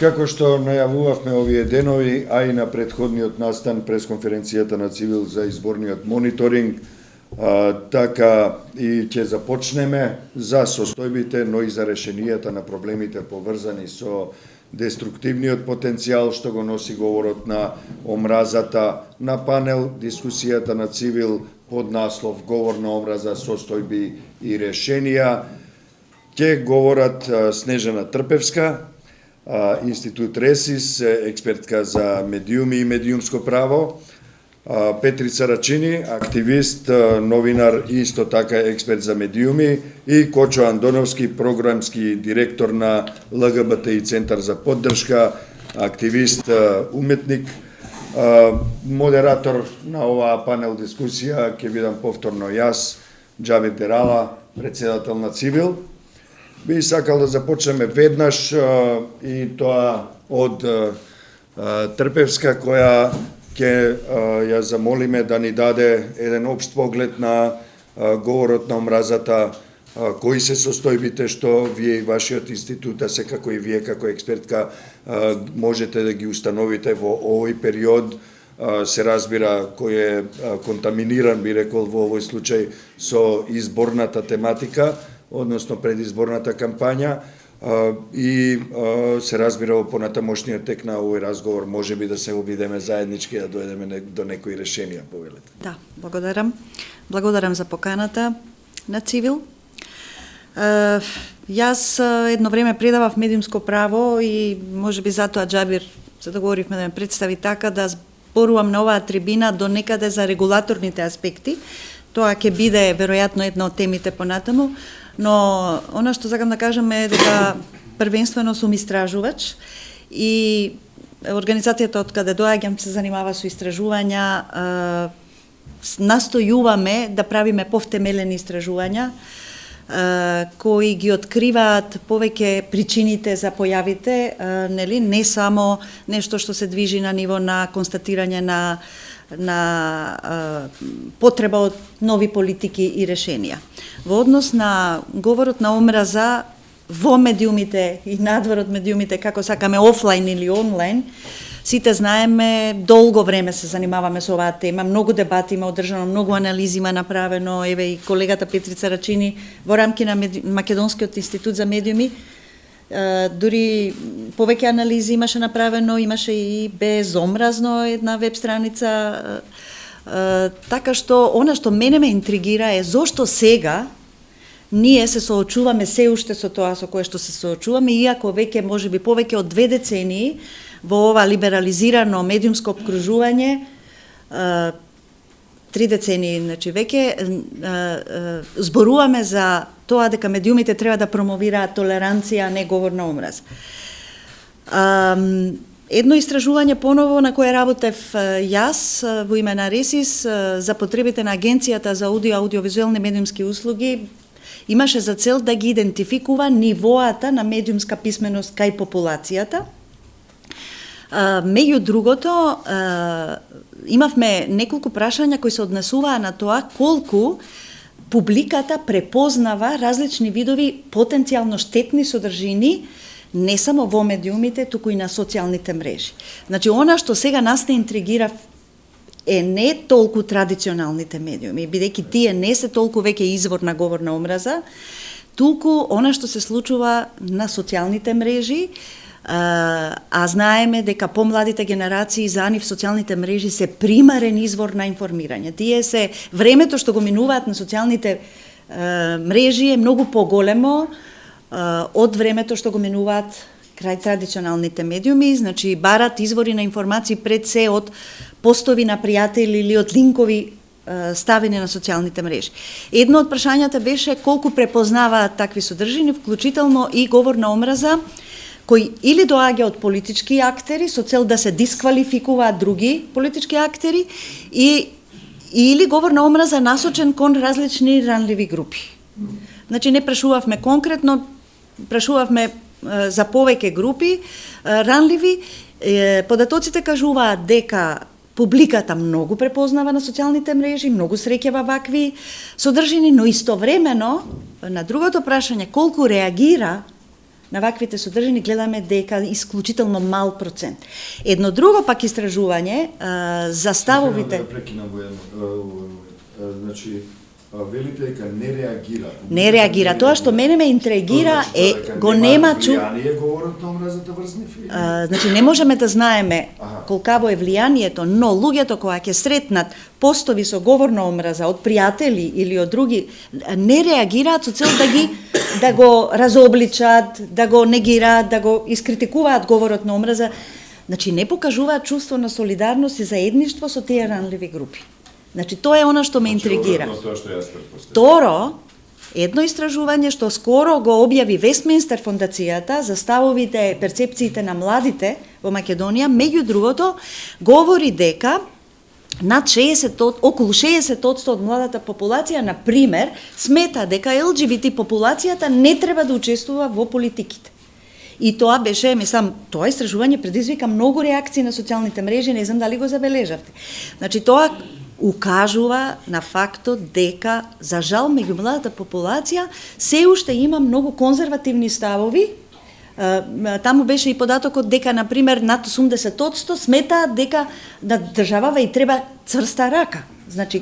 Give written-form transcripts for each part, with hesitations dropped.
Како што најавувавме овие денови, а и на претходниот настан пресконференцијата на Цивил за изборниот мониторинг, така и ќе започнеме за состојбите, но и за решенијата на проблемите поврзани со деструктивниот потенцијал што го носи говорот на омразата на панел, дискусијата на Цивил под наслов Говор на омраза, состојби и решенија. Ќе говорат Снежана Трпевска, Институт Ресис, експертка за медиуми и медиумско право, Петрица Рачини, активист, новинар и исто така експерт за медиуми, и Кочо Андоновски, програмски директор на ЛГБТИ Центар за поддршка, активист, уметник. Модератор на оваа панел дискусија ќе бидам повторно јас, Џабир Дерала, председател на Цивил. Би сакал да започнеме веднаш и тоа од Трпевска, која ќе ја замолиме да ни даде еден општ поглед на говорот на омразата, кои се состојбите што вие и вашиот институт, а секако и вие како експертка можете да ги установите во овој период. Се разбира кој е контаминиран, би рекол во овој случај, со изборната тематика, односно предизборната кампања, и се разбира во понатамошниот тек на овој разговор може би да се обидеме заеднички да дојдеме до некои решенија, повелете. Да, благодарам. Благодарам за поканата на Цивил. Јас едно време предавав медиумско право и може би затоа Џабир се договоривме да ме представи така, да зборувам на оваа трибина до некаде за регулаторните аспекти. Тоа ќе биде веројатно една од темите понатаму, но она што сакам да кажам е дека првенствено сум истражувач и организацијата од каде доаѓам се занимава со истражувања. Настојуваме да правиме повтемелени истражувања кои ги откриваат повеќе причините за појавите, нели, не само нешто што се движи на ниво на констатирање на потреба од нови политики и решенија. Во однос на говорот на омраза во медиумите и надвор од медиумите, како сакаме офлайн или онлайн, сите знаеме, долго време се занимаваме со оваа тема, многу дебати има одржано, многу анализи има направено, еве и колегата Петрица Рачини во рамки на Македонскиот институт за медиуми, дури повеќе анализи имаше направено, имаше и безомразно една веб страница, така што она што мене ме интригира е зошто сега ние се соочуваме се уште со тоа со кое што се соочуваме, иако веќе можеби повеќе од 2 децении во ова либерализирано медиумско обкружување, 3 децении, значи веќе зборуваме за тоа дека медиумите треба да промовираат толеранција, а не говор на омраз. Едно истражување поново на кое работев јас во име на Ресис за потребите на Агенцијата за аудиовизуелни медиумски услуги имаше за цел да ги идентификува нивоата на медиумска писменост кај популацијата. Меѓу другото, имавме неколку прашања кои се однесуваа на тоа колку публиката препознава различни видови потенцијално штетни содржини не само во медиумите, туку и на социјалните мрежи. Значи, она што сега нас не интригира е не толку традиционалните медиуми, бидејќи тие не се толку веќе извор на говор на омраза, туку она што се случува на социјалните мрежи, а знаеме дека помладите генерации за нив социјалните мрежи се примарен извор на информирање. Тие се времето што го минуваат на социјалните мрежи е многу поголемо од времето што го минуваат крај традиционалните медиуми, значи барат извори на информации пред се од постови на пријатели или од линкови ставени на социјалните мрежи. Едно од прашањата беше колку препознаваат такви содржини, вклучително и говор на омраза, кој или доаѓа од политички актери со цел да се дисквалификуваат други политички актери или говор на омраза насочен кон различни ранливи групи. Значи не прашувавме конкретно, прашувавме за повеќе групи ранливи. Податоците кажуваат дека публиката многу препознава на социјалните мрежи, многу среќава вакви содржини, но истовремено на другото прашање колку реагира на ваквите содржини гледаме дека исклучително мал процент. Едно друго пак истражување за ставовите... Да прекинам во едно. Значи, велите дека не реагира. Не реагира. Тоа што мене ме интригира го нема влијание говорот на омразата врз нив. Значи не можеме да знаеме колкаво е влијанието, но луѓето кога ќе сретнат постови со говор на омраза од пријатели или од други, не реагираат со цел да го разобличат, да го негираат, да го искритикуваат говорот на омраза. Значи не покажуваат чувство на солидарност и заедништво со тие ранливи групи. Значи тоа е она што ме интригира. Второ, едно истражување што скоро го објави Вестминстер фондацијата за ставовите, перцепциите на младите во Македонија, меѓу другото, говори дека над 60, околу 60% од младата популација, на пример, смета дека ЛГБТ популацијата не треба да учествува во политиките. И тоа беше, мислам, тоа истражување предизвика многу реакции на социјалните мрежи, не знам дали го забележавте. Значи тоа укажува на фактот дека, за жал, меѓу младата популација се уште има многу конзервативни ставови. Таму беше и податокот дека, на пример, над 80% сметаат дека на државава и треба црста рака. Значи,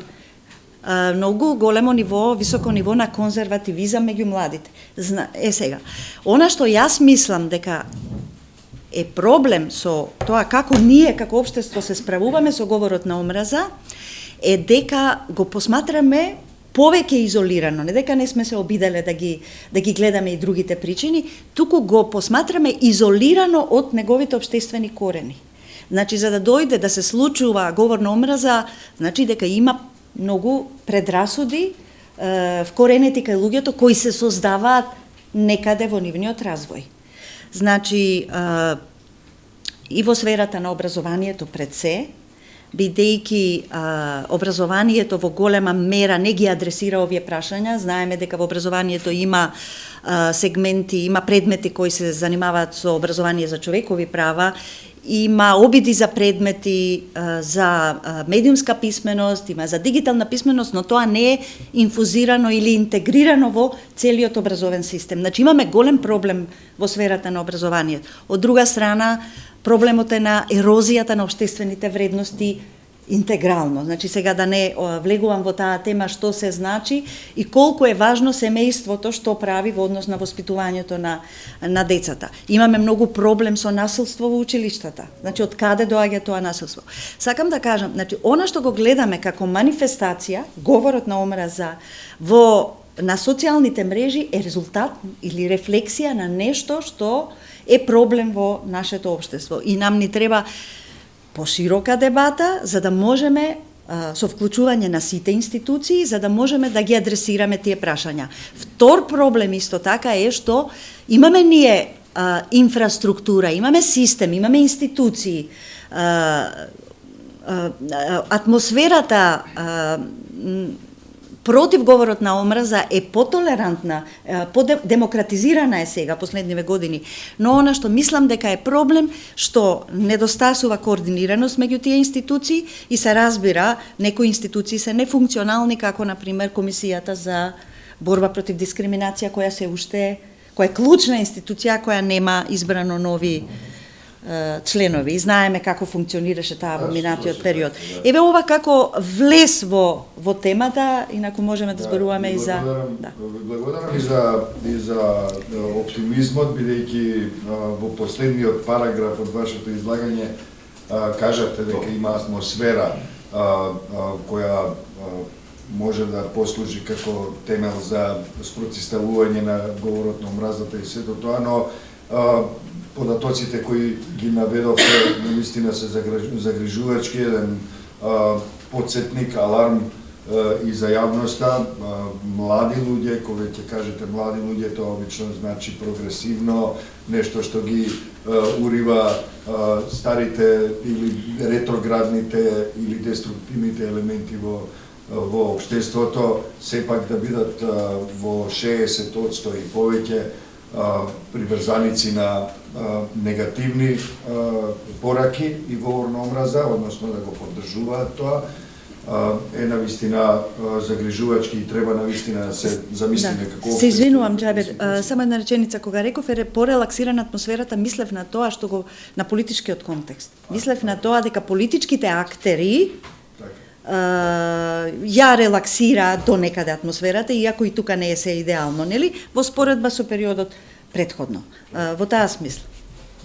многу големо ниво, високо ниво на конзервативизам меѓу младите. Сега, она што јас мислам дека е проблем со тоа како ние, како општество, се справуваме со говорот на омраза, е дека го посматраме повеќе изолирано, не дека не сме се обиделе да ги гледаме и другите причини, туку го посматраме изолирано од неговите општествени корени. Значи, за да дојде да се случува говор на омраза, значи дека има многу предрасуди вкоренети кај луѓето кои се создаваат некаде во нивниот развој. Значи, и во сферата на образованието пред се, бидејќи образованието во голема мера не ги адресира овие прашања. Знаеме дека во образованието има сегменти, има предмети кои се занимаваат со образование за човекови права, има обиди за предмети за медиумска писменост, има за дигитална писменост, но тоа не е инфузирано или интегрирано во целиот образовен систем. Значи имаме голем проблем во сферата на образованието. Од друга страна, проблемот е на ерозијата на општествените вредности интегрално. Значи сега да не влегувам во таа тема што се значи и колку е важно семејството што прави во однос на воспитувањето на децата. Имаме многу проблем со насилство во училиштата. Значи од каде доаѓа тоа насилство? Сакам да кажам, значи она што го гледаме како манифестација, говорот на омраза на социјалните мрежи е резултат или рефлексија на нешто што е проблем во нашето општество. И нам ни треба поширока дебата, за да можеме со вклучување на сите институции, за да можеме да ги адресираме тие прашања. Втор проблем исто така е што имаме ние инфраструктура, имаме систем, имаме институции, атмосферата против говорот на омраза е потолерантна, подемократизирана е сега последниве години, но она што мислам дека е проблем што недостасува координираност меѓу тие институции и се разбира некои институции се нефункционални, како на пример Комисијата за борба против дискриминација, која е клучна институција која нема избрано нови членови и знаеме како функционираше таа во минатиот период. Еве ова како влез во темата, инаку можеме да зборуваме и за Благодарам и за оптимизмот, бидејќи во последниот параграф од вашето излагање кажавте дека има атмосфера која може да послужи како темел за спротивставување на говорот на омразата и сето тоа, но податоците кои ги наведовте наистина се загрижувачки, еден подсетник, аларм и за јавноста. Млади луѓе, кога ќе кажете млади луѓе, тоа обично значи прогресивно, нешто што ги урива старите или ретроградните или деструктивните елементи во општеството, сепак да бидат во 60% и повеќе приврзаници на негативни пораки и говор на омраза, односно да го поддржуваат тоа. е навистина загрижувачки и треба навистина да се замислиме како... Се извинувам, Џабер, само една реченица, кога реков е порелаксирана атмосферата, мислев на тоа што го на политичкиот контекст. Мислев на тоа дека политичките актери ја релаксираат до некаде атмосферата, иако и тука не е се идеално, нели? Во споредба со периодот претходно. Во таа смисла.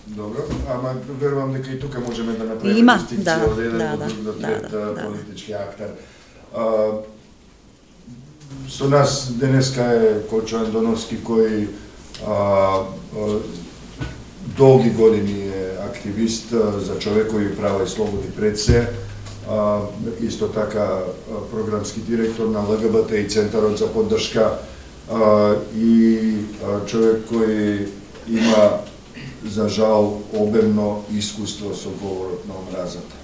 Добро, ама верувам дека и тука можеме да направиме дистинкција од еден до друг до трет политички актер. Со нас денеска е Кочо Андоновски, кој долги години е активист за човекови права и слободи пред се, исто така програмски директор на ЛГБТ и Центарот за поддршка и човек кој има за жал обемно искуство со говорот на омразата.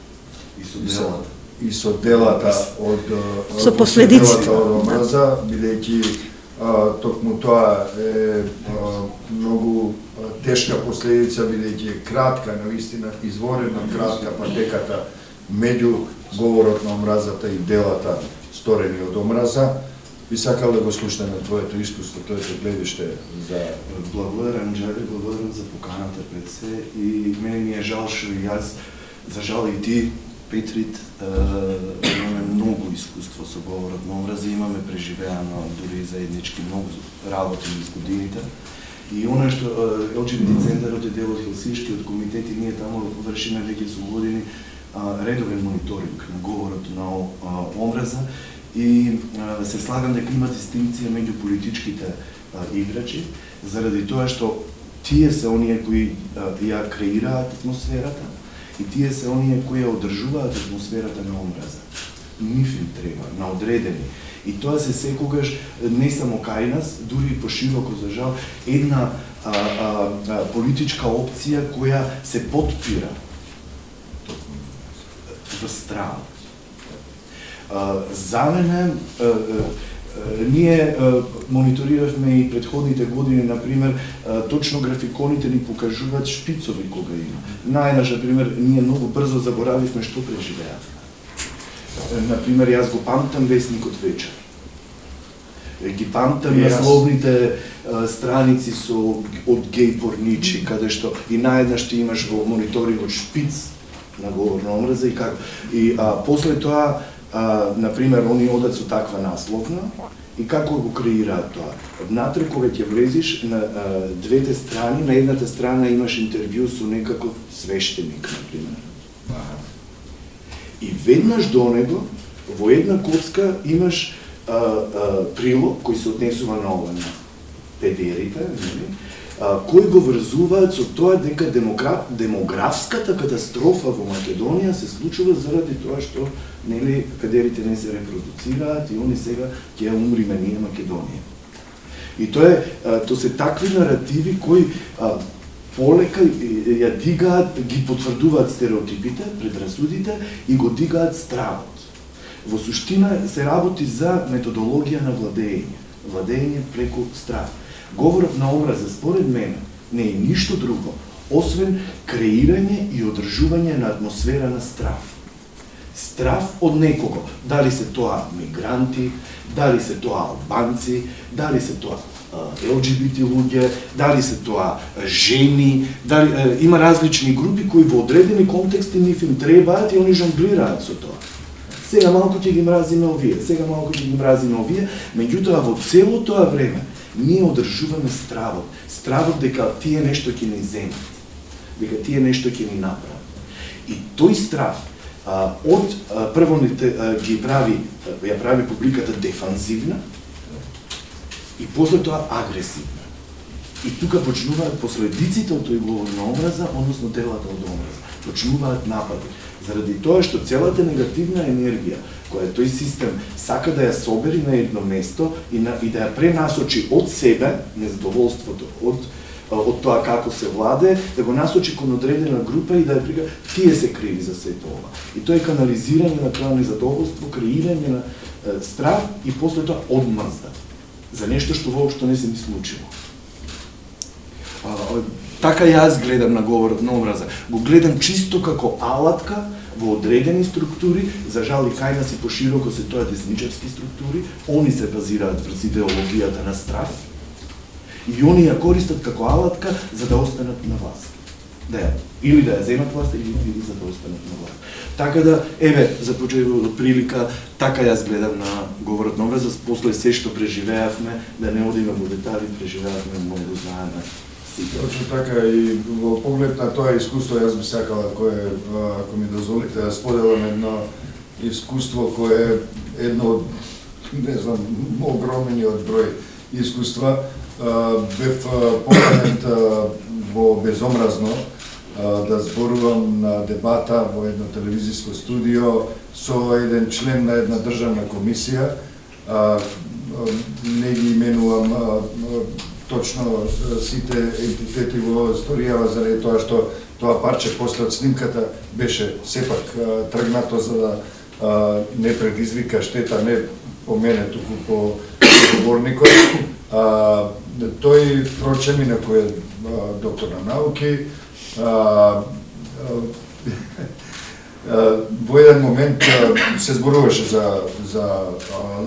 И со делата од со последиците од омраза, бидејќи токму тоа е многу тешка последица, бидејќи е кратка, навистина изворена кратка патеката меѓу говорот на омразата и делата сторени од омраза. Би сакал да го слушнеме твоето искуство, твоето гледиште за... Благодарам, Џабер, благодарам за поканата пред се и мене ми е жал што и јас, за жал и ти, Петрит, имаме многу искуство со говорот на омраза, имаме преживеано дури заеднички многу работи низ годините. И она што LGBT центарот е дел од Хелсиншкиот комитет и ние таму вршиме веќе со години редовен мониторинг на говорот на омраза и се слагам дека има дистинкција меѓу политичките играчи, заради тоа што тие се оние кои ја креираат атмосферата и тие се оние кои ја одржуваат атмосферата на омраза. Нив им треба, на одредени. И тоа се секогаш не само кај нас, дури и пошироко за жал, една политичка опција која се подпира во страна. За мене, ние мониториравме и предходните години, например, точно графиконите ни покажуваат шпицови кога има. Најнаш, например, ние многу брзо заборавивме што преживеавме. Например, јас го памтам весникот Вечер. Ги памтам насловните страници од геј порничи, каде што и наеднаш ти имаш во мониторингот шпиц на говор на омраза и како. И после тоа, например, они одат со таква насловна и како го креираат тоа. Внатре кога ќе влезиш на двете страни, на едната страна имаш интервју со некаков свештеник, например. И веднаш до него, во една коцка, имаш прилог кој се однесува на ова на педерите, кои го врзуваат со тоа дека демографската катастрофа во Македонија се случува заради тоа што нели педерите не се репродуцираат и они сега ќе умриме ние Македонија. И тоа се такви наративи кои полека ја дигаат, ги потврдуваат стереотипите, предразсудите и го дигаат стравот. Во суштина се работи за методологија на владење преку страв. Говорот на омраза, според мене, не е ништо друго, освен креирање и одржување на атмосфера на страв. Страв од некого, дали се тоа мигранти, дали се тоа албанци, дали се тоа LGBT луѓе, дали се тоа жени, има различни групи кои во одредени контексти нив им требаат и они жонглираат со тоа. Сега малку ќе ги мразиме овие, сега малку ќе ги мразиме овие, меѓутоа во цело тоа време ние одржуваме стравот дека тие нешто ќе ни земат, дека тие нешто ќе ни направат. И тој страв од прво ја прави публиката дефанзивна и после тоа агресивна. И тука почнуваат последиците од тој говор на омраза, односно делата од омраза. Почнуваат напади. Заради тоа што целата негативна енергија, која тој систем сака да ја собери на едно место и да ја пренасочи од себе, незадоволството, од тоа како се владе, да го насочи кон одредена група и да ја прика, тие се криви за сето ова. И тоа е канализирање на тоа незадоволство, креирање на страв и после тоа одмазда за нешто што воопшто не се ни случило. Така јас гледам на говорот на омраза. Го гледам чисто како алатка во одредени структури, за жал и кај нас и пошироко се тоа десничарски структури, они се базираат врз идеологијата на страх и они ја користат како алатка за да останат на власт. Или да ја земат власт, или за да останат на власт. Така да, еве, за почеток од прилика, така јас гледам на говорот на омраза, после се што преживеавме, да не одиме во детали, преживеавме многу заедно. Точно така, и во поглед на тоа искуство, јас би сакала, кое, ако ми дозволите, да споделам едно искуство кое е едно од, не знам, огромниот број искуства. Бев поканет во Безомразно да зборувам на дебата во едно телевизиско студио со еден член на една државна комисија. Не ги именувам точно сите ентитети во историјава, заради тоа што тоа парче после од снимката беше сепак тргнато за да не предизвика штета, не по мене, туку по говорникот. Тој прочемина кој е доктор на науки, во еден момент се зборуваше за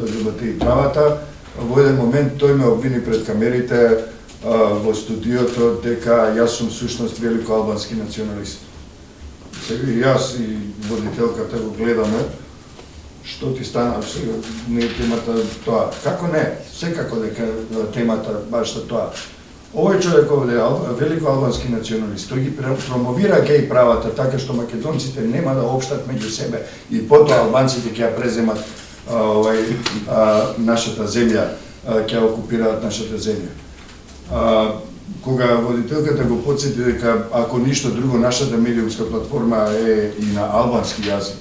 ЛГБТ правата. Во еден момент тој ме обвини пред камерите во студиото дека јас сум сушност великоалбански националист. Сега и јас и водителката го гледаме, што ти стана, сега не е темата тоа. Како не? Секако дека темата баш тоа. Овој човек овде е великоалбански националист, тој ги промовира геј правата така што македонците нема да општат меѓу себе и потоа албанците ќе ја преземат нашата земја, ќе окупираат нашата земја. Кога водителката го подсети дека ако ништо друго нашата медиумска платформа е и на албански јазик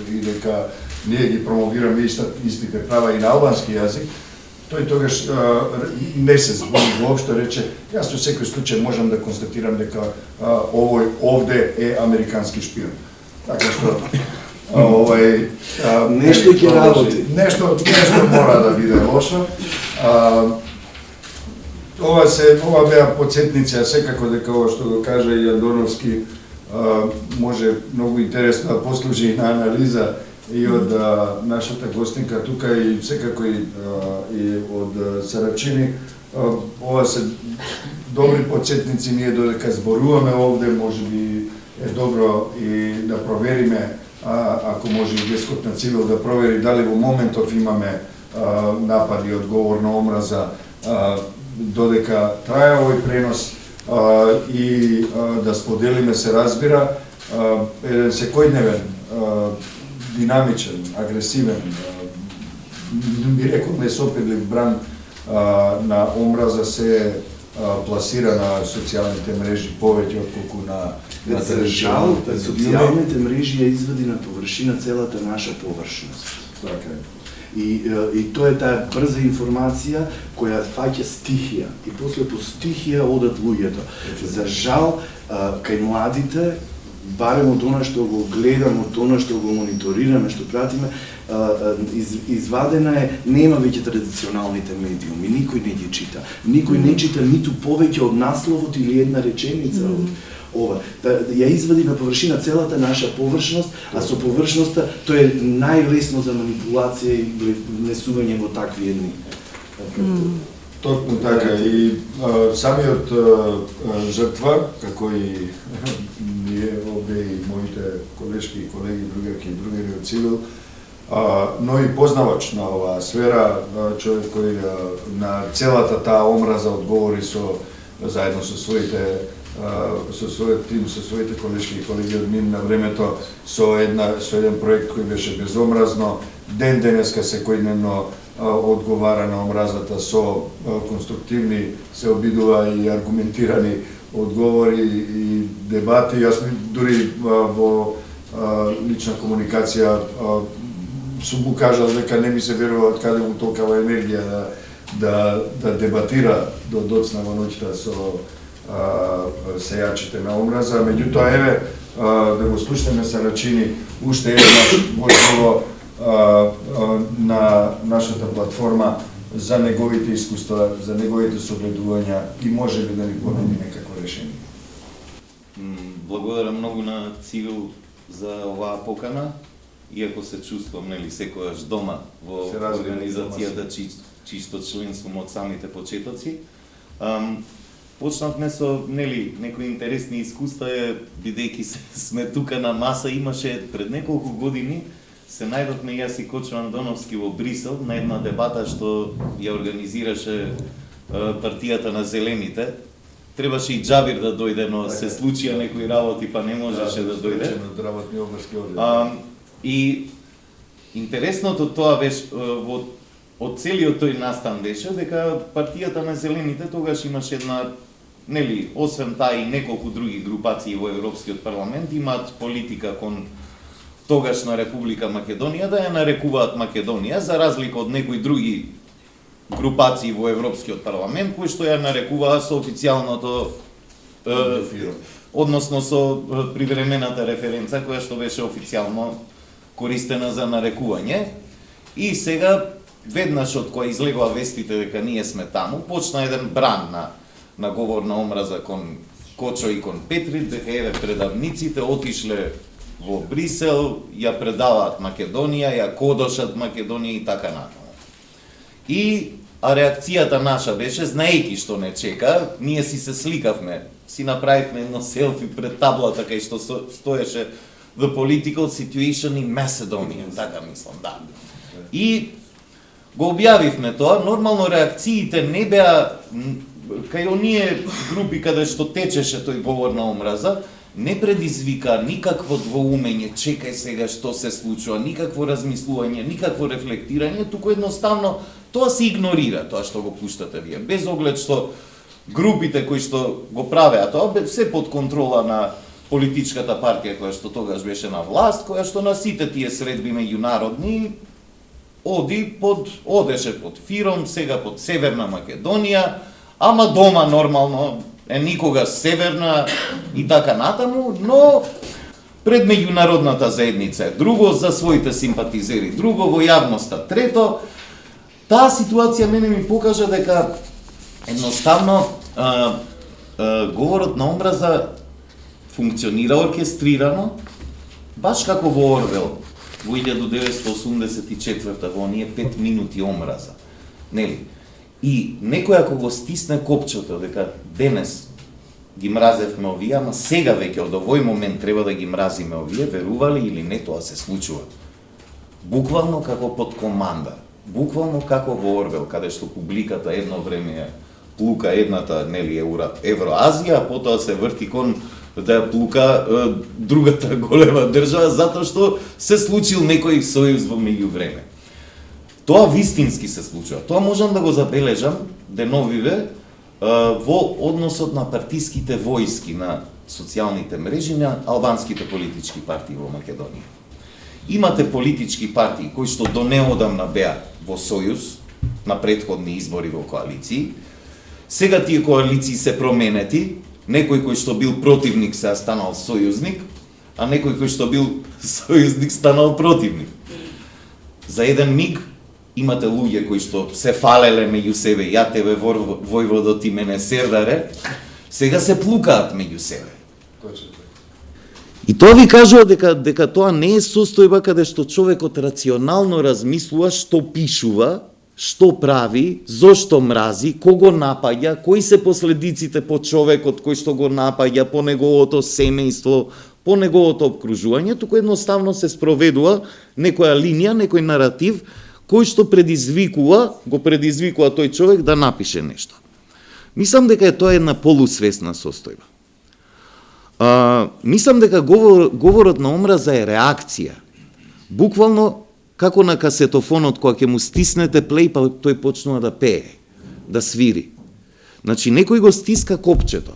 и дека ние ги промовираме истите права и на албански јазик, тој тогаш не се збори воопшто, рече, јас во секој случај можам да констатирам дека овој овде е американски шпион. Така што нешто ќе работи. Нешто мора да биде лошо. Ова беа подсетници, а секако дека ова што го кажа и Андоновски може многу интересно да послужи и на анализа и од нашата гостинка тука и секако и од Сарачини. Ова се добри подсетници, ние додека зборуваме овде, може би е добро и да провериме, ако може и Дескот на Цивил да провери дали во моментов имаме напади од говор на омраза, додека трае овој пренос и да споделиме, се разбира, еден секојдневен, динамичен, агресивен, би рекол несопирлив бран на омраза се пласира на социјалните мрежи повеќе отколку на За жал, социјалните мрежи ја извади на површина целата наша површност. Така е. И тоа е таа брза информација која фаќа стихија и после по стихија одат луѓето. За жал, кај младите, барем од она што го гледам, од она што го мониторираме, што пратиме, извадена е, нема веќе традиционалните медиуми, никој не ги чита. Никој не чита ниту повеќе од насловот или една реченица од ова. Ја извади на површина целата наша површност, а со површноста тоа е најлесно за манипулација и внесување во такви едни. Точно така, и самиот жртва, како и ние овде и моите колешки и колеги, другарки и другари од Цивил, но и познавач на оваа сфера, човек кој на целата таа омраза одговори заедно со своите со својот тим, со своите колешки и колеги од мин на времето, со еден проект кој беше безомразно, ден денеска секојдневно одговара на омразата со конструктивни, се обидува и аргументирани одговори и дебати. Јас дури во лична комуникација сум му кажал дека не ми се верува од каде му толкава енергија да дебатира до доцна во ноќта со сејачите на омраза. Меѓутоа, еве, да го слушнеме Сарачини, уште еднаш можливо на нашата платформа за неговите искуства, за неговите согледувања и може би да ни понуди некако решение. Благодарам многу на Цивил за оваа покана, иако се чувствам, нели, секојаш дома во Се разбира, организацијата чисто член сум од самите почетоци. Почнавме со, нели, некои интересни искуства, бидејќи сме тука на маса, имаше пред неколку години, се најдовме јас и Кочо Андоновски во Брисел на една дебата што ја организираше партијата на Зелените. Требаше и Џабир да дојде, но се случија некои работи, па не можеше да дојде. И интересното тоа беше, од целиот тој настан беше, дека партијата на Зелените тогаш имаше една, нели, освен таа и неколку други групации во Европскиот парламент, имаат политика кон тогашна Република Македонија, да ја нарекуваат Македонија, за разлика од некои други групации во Европскиот парламент, кои што ја нарекуваа со официјалното, односно со привремената референца, која што беше официјално користена за нарекување. И сега, веднаш од која излегоа вестите дека ние сме таму, почна еден бран на говор на омраза кон Кочо и кон Петри, дека еве предавниците отишле во Брисел, ја предаваат Македонија, ја кодошат Македонија и така натаму. А реакцијата наша беше, знаејќи што не чека, ние си се сликавме, си направивме едно селфи пред таблата кај што стоеше The Political Situation in Macedonia, така мислам, да. И го објавивме тоа, нормално реакциите не беа, кај оние групи каде што течеше тој говор на омраза, не предизвика никакво двоумење, чекај сега што се случува, никакво размислување, никакво рефлектирање, туку едноставно тоа се игнорира, тоа што го пуштате вие, без оглед што групите кои што го правеа тоа, се под контрола на политичката партија која што тогаш беше на власт, која што на сите тие средби меѓународни одеше под ФИРОМ, сега под Северна Македонија, ама дома нормално никога северна и така натаму, но пред меѓународната заедница друго, за своите симпатизери друго, во јавноста трето. Таа ситуација мене ми покажа дека едноставно говорот на омраза функционира оркестрирано, баш како во Орвел во 1984 во оние 5 минути омраза. Нели? И некој ако го стисне копчето дека денес ги мразевме овие, ама сега веќе од овој момент треба да ги мразиме овие, верували или не, тоа се случува. Буквално како под команда, буквално како во Орвел, каде што публиката едно време ја плука едната, нели, Евроазија, а потоа се врти кон да ја плука другата голема држава, затоа што се случил некој сојуз во меѓувреме. Тоа вистински се случува. Тоа можам да го забележам деновиве во односот на партиските војски на социјалните мрежи на албанските политички партии во Македонија. Имате политички партии кои што до неодамна беа во сојуз на претходни избори во коалиции. Сега тие коалиции се променети, некој кој што бил противник се станал сојузник, а некој кој што бил сојузник станал противник. За еден миг имате луѓе кои што се фалеле меѓу себе, ја тебе војводо, ти мене сердаре, сега се плукаат меѓу себе. И тоа ви кажува дека тоа не е состојба каде што човекот рационално размислува што пишува, што прави, зошто мрази, кого напаѓа, кои се последиците по човекот кој што го напаѓа, по неговото семејство, по неговото обкружување, туку едноставно се спроведува некоја линија, некој наратив, кој што го предизвикува тој човек да напише нешто. Мислам дека тоа е една полусвесна состојба. Мислам дека говорот на омраза е реакција. Буквално како на касетофонот, кога ќе му стиснете плей, па тој почнува да пее, да свири. Значи, некој го стиска копчето.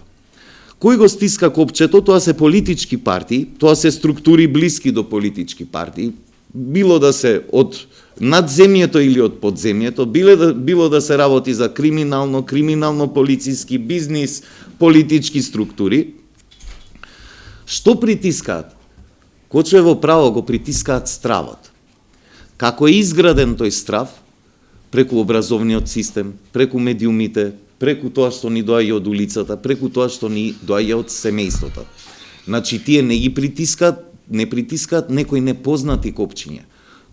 Кој го стиска копчето, тоа се политички партии, тоа се структури блиски до политички партии, било да се од надземјето или од подземјето, било да се работи за криминално-полициски бизнис, политички структури. Што притискаат? Кочо е во право, го притискаат стравот. Како е изграден тој страв? Преку образовниот систем, преку медиумите, преку тоа што ни доаѓа од улицата, преку тоа што ни доаѓа од семејството. Значи, тие не ги притискаат не притискаат некои непознати копчиња,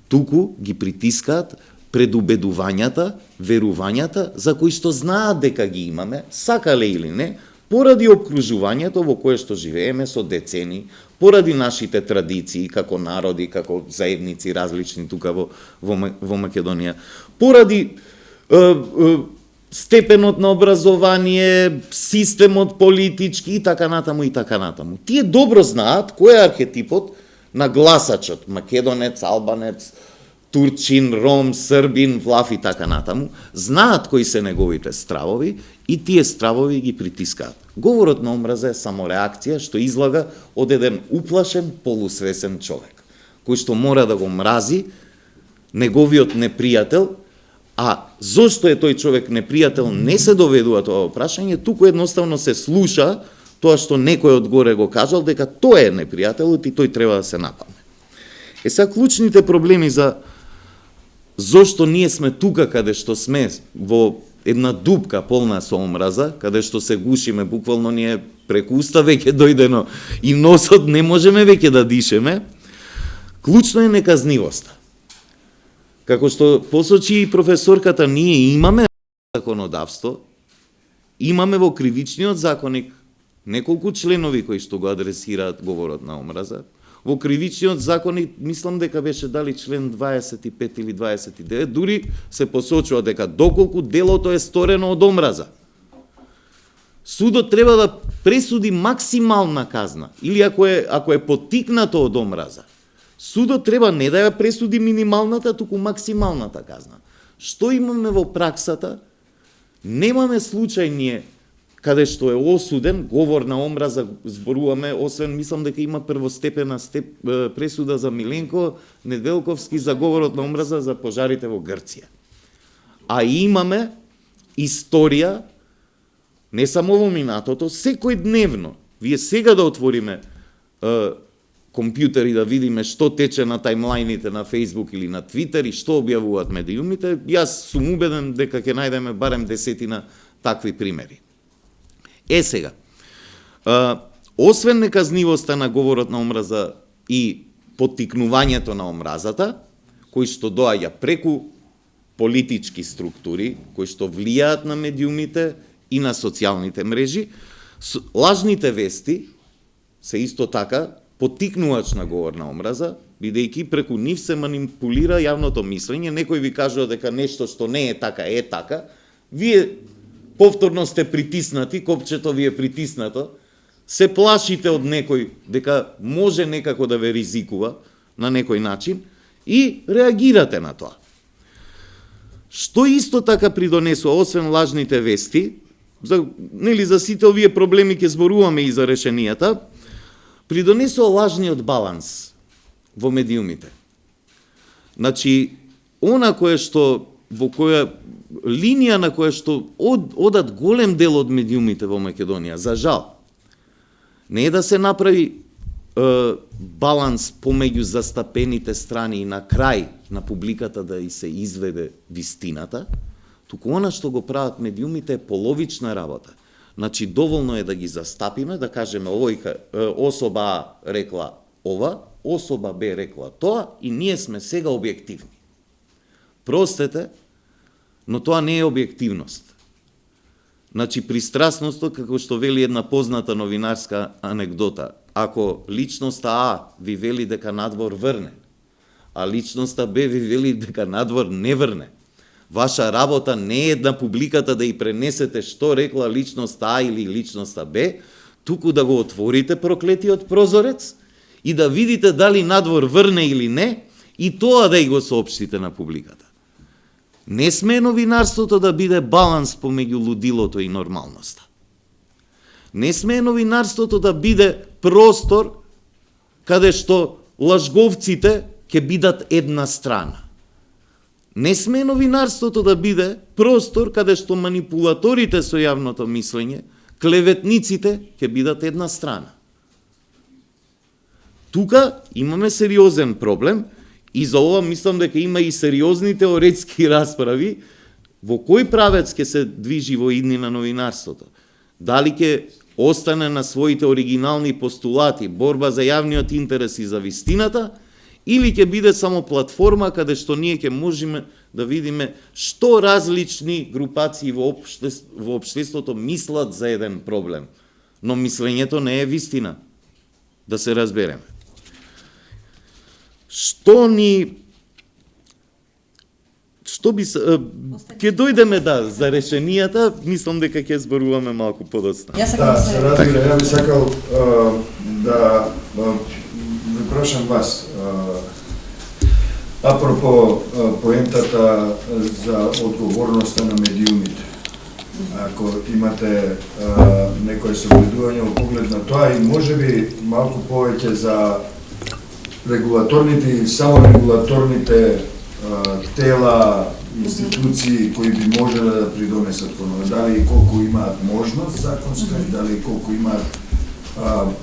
туку ги притискаат предубедувањата, верувањата за кои што знаат дека ги имаме, сакале или не, поради обкружувањето во кое што живееме со децени, поради нашите традиции како народи, како заедници различни тука во Македонија, поради степенот на образование, системот политички и така натаму и така натаму. Тие добро знаат кој е архетипот на гласачот, македонец, албанец, турчин, ром, србин, влаф и така натаму, знаат кои се неговите стравови и тие стравови ги притискаат. Говорот на омраза е само реакција што излага од еден уплашен, полусвесен човек, кој што мора да го мрази неговиот непријател, а зошто е тој човек непријател не се доведува тоа прашање, туку едноставно се слуша тоа што некој одгоре го кажал дека тој е непријателот и тој треба да се нападне. Сега клучните проблеми за зошто ние сме тука каде што сме во една дупка полна со омраза, каде што се гушиме, буквално ние преку уста веќе дојдено и носот не можеме веќе да дишеме, клучно е неказнивоста. Како што посочи и професорката, ние имаме законодавство, имаме во кривичниот законник неколку членови кои што го адресираат говорот на омраза. Во кривичниот законник, мислам дека беше дали член 25 или 29, дури се посочува дека доколку делото е сторено од омраза, судот треба да пресуди максимална казна, или ако е поттикнато од омраза, судот треба не да ја пресуди минималната, туку максималната казна. Што имаме во праксата? Немаме случај ние каде што е осуден, говор на омраза зборуваме, освен мислам дека има првостепена пресуда за Миленко Неделковски за говорот на омраза за пожарите во Грција. А имаме историја, не само во минатото, секој дневно. Вие сега да отвориме компјутер и да видиме што тече на тајмлајните на Facebook или на Twitter и што објавуваат медиумите, јас сум убеден дека ќе најдеме барем 10 такви примери. Сега, освен неказнивоста на говорот на омраза и поттикнувањето на омразата, кои што доаѓа преку политички структури, кои што влијаат на медиумите и на социјалните мрежи, лажните вести се исто така поттикнувач на говор на омраза, бидејќи преку нив се манипулира јавното мислење, некој ви кажува дека нешто што не е така, вие повторно сте притиснати, копчето ви е притиснато, се плашите од некој дека може некако да ве ризикува на некој начин и реагирате на тоа. Што исто така придонесува, освен лажните вести, за сите овие проблеми ќе зборуваме и за решенијата, придонесува лажниот баланс во медиумите. Значи, она кое што во која линија на која што одат голем дел од медиумите во Македонија, за жал, не е да се направи баланс помеѓу застапените страни и на крај на публиката да и се изведе вистината, туку она што го прават медиумите е половична работа. Значи, доволно е да ги застапиме, да кажеме особа А рекла ова, особа Б рекла тоа и ние сме сега објективни. Простете, но тоа не е објективност. Значи, пристрасноста, како што вели една позната новинарска анекдота, ако личноста А ви вели дека надвор врне, а личноста Б ви вели дека надвор не врне, ваша работа не е на публиката да и пренесете што рекла личноста А или личноста Б, туку да го отворите проклетиот прозорец и да видите дали надвор врне или не, и тоа да и го соопштите на публиката. Не сме новинарството да биде баланс помеѓу лудилото и нормалноста. Не сме новинарството да биде простор каде што лажговците ќе бидат една страна. Не сме новинарството да биде простор каде што манипулаторите со јавното мислење, клеветниците ќе бидат една страна. Тука имаме сериозен проблем и за ова мислам дека има и сериозни теоретски расправи во кој правец ќе се движи во иднина новинарството. Дали ќе остане на своите оригинални постулати, борба за јавниот интерес и за вистината, или ќе биде само платформа каде што ние ќе можеме да видиме што различни групации во општеството мислат за еден проблем. Но мислењето не е вистина. Да се разбереме. Што би ќе дојдеме за решенијата, мислам дека ќе зборуваме малку подоцна. Се разбира, ја би сакал да ви прашам вас апропо поентата за одговорноста на медиумите. Ако имате некој согледување во поглед на тоа и можеби малку повеќе за регулаторните и саморегулаторните тела, институции кои би можеле да придонесат кон ова, дали и колку имаат можност законска, дали и колку имаат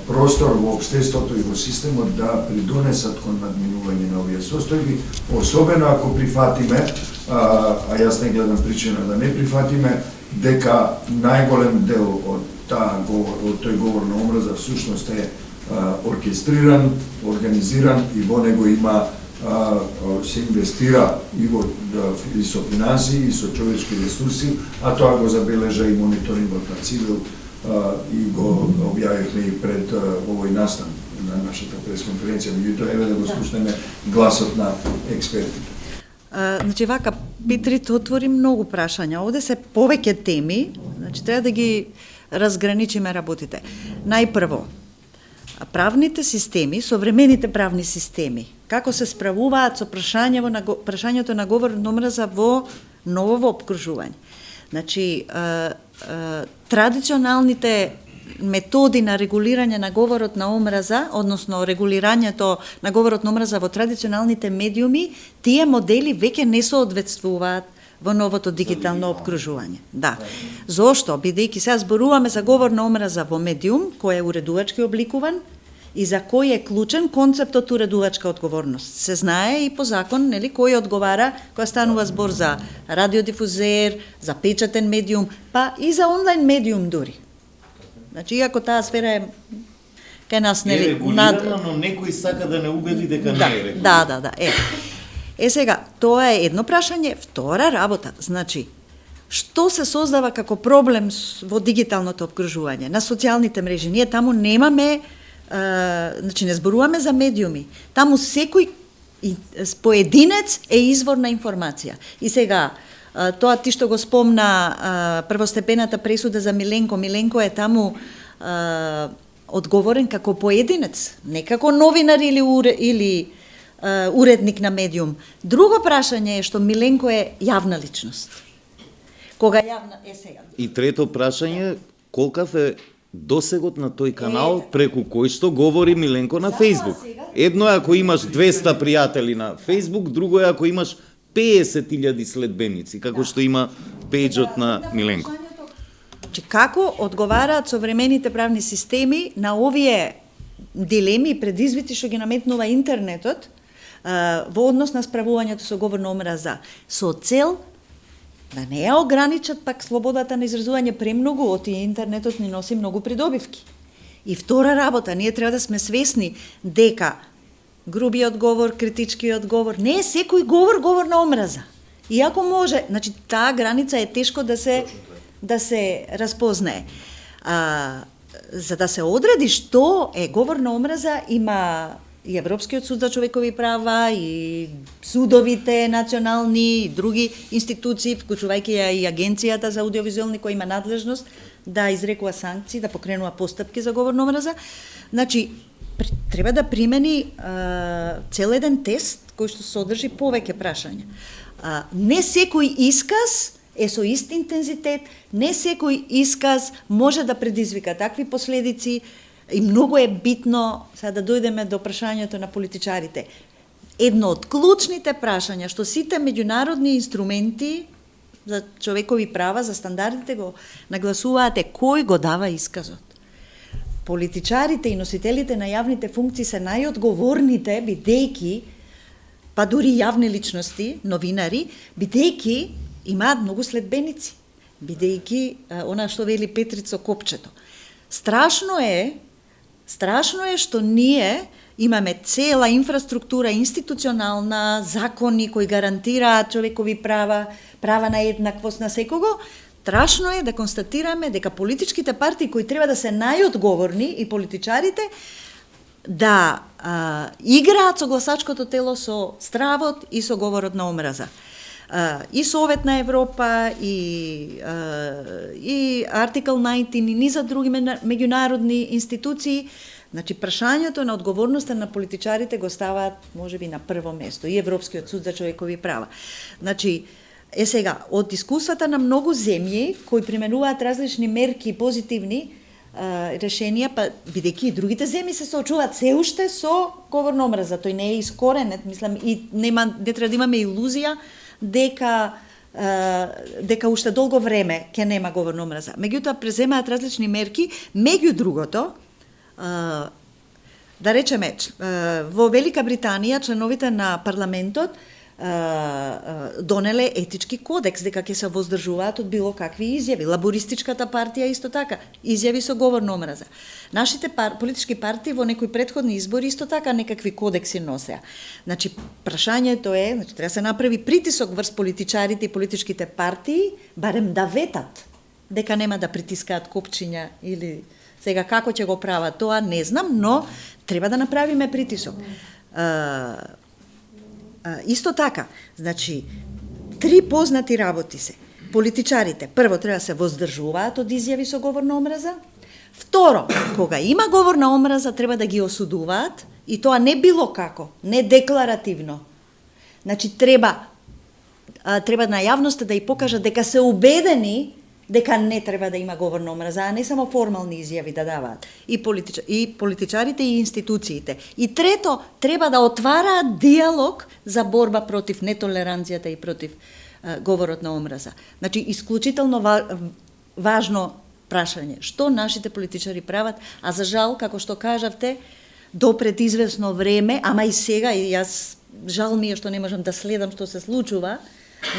простор во општеството и во системот да придонесат кон надминување на овие состојби, особено ако прифатиме, а јас не гледам причина да не прифатиме, дека најголем дел од тој говор на омраза всушност е оркестриран, организиран и во него има се инвестира и со финансии, и со човечки ресурси, а тоа го забележа и мониторингот на Цивил и го објавивме и пред овој настан на нашата пресконференција. Меѓутоа, еве да го слушнеме гласот на експертите. Значи, вака, Петрит отвори многу прашања. Овде се повеќе теми, значи треба да ги разграничиме работите. Најпрво, правните системи, современите правни системи, како се справуваат со прашањето на говор на омраза во ново опкружување. Значи, традиционалните методи на регулирање на говорот на омраза, односно регулирањето на говорот на омраза во традиционалните медиуми, тие модели веќе не соодветствуваат во новото дигитално опкружување. Да. Зошто? Бидејќи сега зборуваме за говор на омраза во медиум, кој е уредувачки обликуван, и за кој е клучен концептот уредувачка одговорност. Се знае и по закон, нели, кој одговара кога станува збор за радиодифузер, за печатен медиум, па и за онлайн медиум дури. Значи, иако таа сфера е кај нас, нели, е регулирана, но некој сака да не убеди дека не е регулирана. Да. Сега, тоа е едно прашање. Втора работа, значи, што се создава како проблем во дигиталното опкружување, на социјалните мрежи? Ние таму немаме, значи не зборуваме за медиуми. Таму секој поединец е извор на информација. И сега, тоа ти што го спомна првостепената пресуда за Миленко. Миленко е таму одговорен како поединец, не како новинар или уредник на медиум. Друго прашање е што Миленко е јавна личност. Кога јавна е сега. И трето прашање, колкав е досегот на тој канал преку кој што говори Миленко на Facebook. Едно е ако имаш 200 пријатели на Facebook, друго е ако имаш 50.000 следбеници, како што има пејџот на Миленко. Како одговараат современите правни системи на овие дилеми и предизвици што ги наметнува интернетот во однос на справувањето со говор на омраза, со цел да не ја ограничат пак слободата на изразување премногу, оти интернетот ни носи многу придобивки. И втора работа, ние треба да сме свесни дека грубиот говор, критичкиот говор, не е секој говор на омраза. Иако може, значи таа граница е тешко да се разпознае. За да се одреди што е говор на омраза, има и Европскиот суд за човекови права, и судовите национални, и други институции, вклучувајќи ја и Агенцијата за аудиовизуелни, која има надлежност да изрекува санкции, да покренува постапки за говор на омраза. Значи, треба да примени цел еден тест кој што содржи повеќе прашања. Не секој исказ е со ист интензитет, не секој исказ може да предизвика такви последици и многу е битно, сега да дојдеме до прашањето на политичарите. Едно од клучните прашања што сите меѓународни инструменти за човекови права, за стандардите го нагласуваат е кој го дава исказот. Политичарите и носителите на јавните функции се најодговорните, бидејќи, па дури јавни личности, новинари, бидејќи имаат многу следбеници, бидејќи она што вели Петрит со копчето. Страшно е што ние имаме цела инфраструктура институционална, закони кои гарантираат човекови права, права на еднаквост на секого. Страшно е да констатираме дека политичките партии кои треба да се најодговорни и политичарите да играат со гласачкото тело со стравот и со говорот на омраза. И Совет на Европа, и Артикл 19, и низа други меѓународни институции. Значи, прашањето на одговорноста на политичарите го ставаат, можеби, на прво место, и Европскиот суд за човекови права. Значи, сега, од искуствата на многу земји кои применуваат различни мерки позитивни решенија, па бидејќи и другите земји се соочуваат се уште со говор на омраза, тој не е искоренет, мислам, и не треба да имаме илузија дека уште долго време ќе нема говор на омраза. Меѓутоа преземаат различни мерки, меѓу другото, да речеме, во Велика Британија членовите на парламентот донеле етички кодекс дека ќе се воздржуваат од било какви изјави. Лабористичката партија исто така, изјави со говор на омраза. Нашите политички партии во некои претходни избори исто така некакви кодекси носеа. Значи, прашањето е, значи, треба се направи притисок врз политичарите и политичките партии, барем да ветат дека нема да притискаат копчиња или сега како ќе го прават тоа, не знам, но треба да направиме притисок. Исто така, значи, 3 познати работи се. Политичарите, прво, треба да се воздржуваат од изјави со говор на омраза. Второ, кога има говор на омраза, треба да ги осудуваат, и тоа не било како, не декларативно. Значи, треба на јавноста да ја покажат дека се убедени дека не треба да има говор на омраза, а не само формални изјави да даваат. И политичарите и институциите. И трето, треба да отвараат диалог за борба против нетолеранцијата и против говорот на омраза. Значи, исклучително важно прашање. Што нашите политичари прават? А за жал, како што кажавте, до пред известно време, ама и сега, и јас жал ми е што не можам да следам што се случува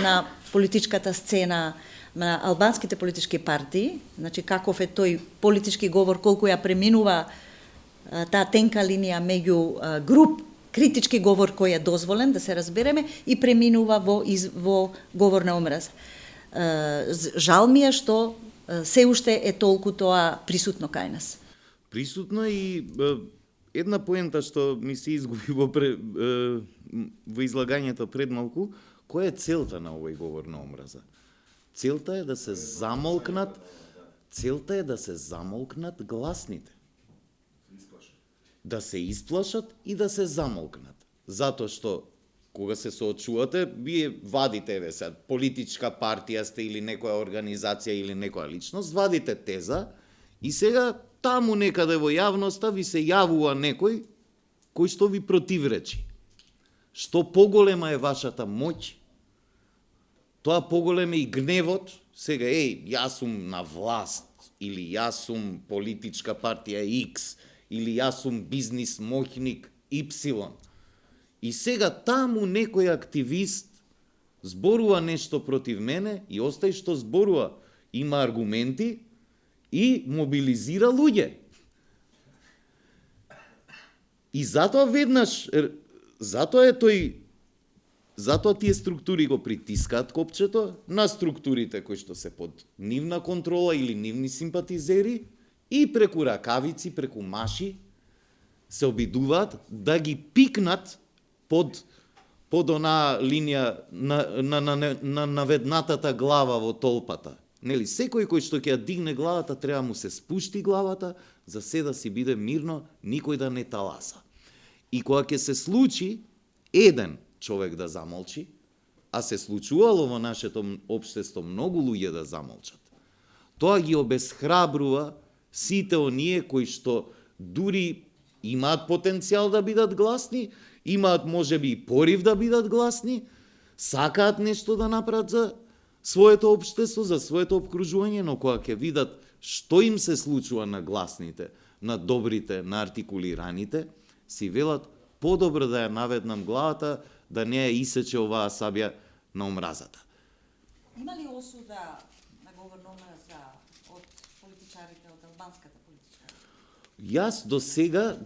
на политичката сцена на албанските политички партии, значи каков е тој политички говор, колку ја преминува таа тенка линија меѓу критички говор кој е дозволен, да се разбереме, и преминува во говор на омраз. Жал ми е што се уште е толку тоа присутно кај нас. Присутно и една поента што ми се изгуби во излагањето пред малку, која е целта на овој говор на омраза? Целта е да се замолкнат гласните. Да се исплашат и да се замолкнат. Затоа што кога се соочувате, вие вадите политичка партија сте или некоја организација или некоја личност, вадите теза и сега таму некаде во јавноста ви се јавува некој кој што ви противречи. Што поголема е вашата моќ, тоа поголем е и гневот, сега, јас сум на власт, или јас сум политичка партија X, или јас сум бизнис моќник Y. И сега таму некој активист зборува нешто против мене и остај што зборува, има аргументи и мобилизира луѓе. И затоа веднаш, затоа тие структури го притискаат копчето на структурите кои што се под нивна контрола или нивни симпатизери и преку ракавици, преку маши се обидуваат да ги пикнат под онаа линија на наведнатата глава во толпата. Нели, секој кој што ќе ја дигне главата треба му се спушти главата за се да си биде мирно, никој да не таласа. И кога ќе се случи еден човек да замолчи, а се случувало во нашето општество многу луѓе да замолчат, тоа ги обесхрабрува сите оние кои што дури имаат потенцијал да бидат гласни, имаат можеби и порив да бидат гласни, сакаат нешто да направат за своето општество, за своето обкружување, но кога ќе видат што им се случува на гласните, на добрите, на артикулираните, си велат подобро да ја наведнам главата, да не ја исече оваа сабја на омразата. Има ли осуда на говор на омраза од политички политичарите од албанската политичка? Јас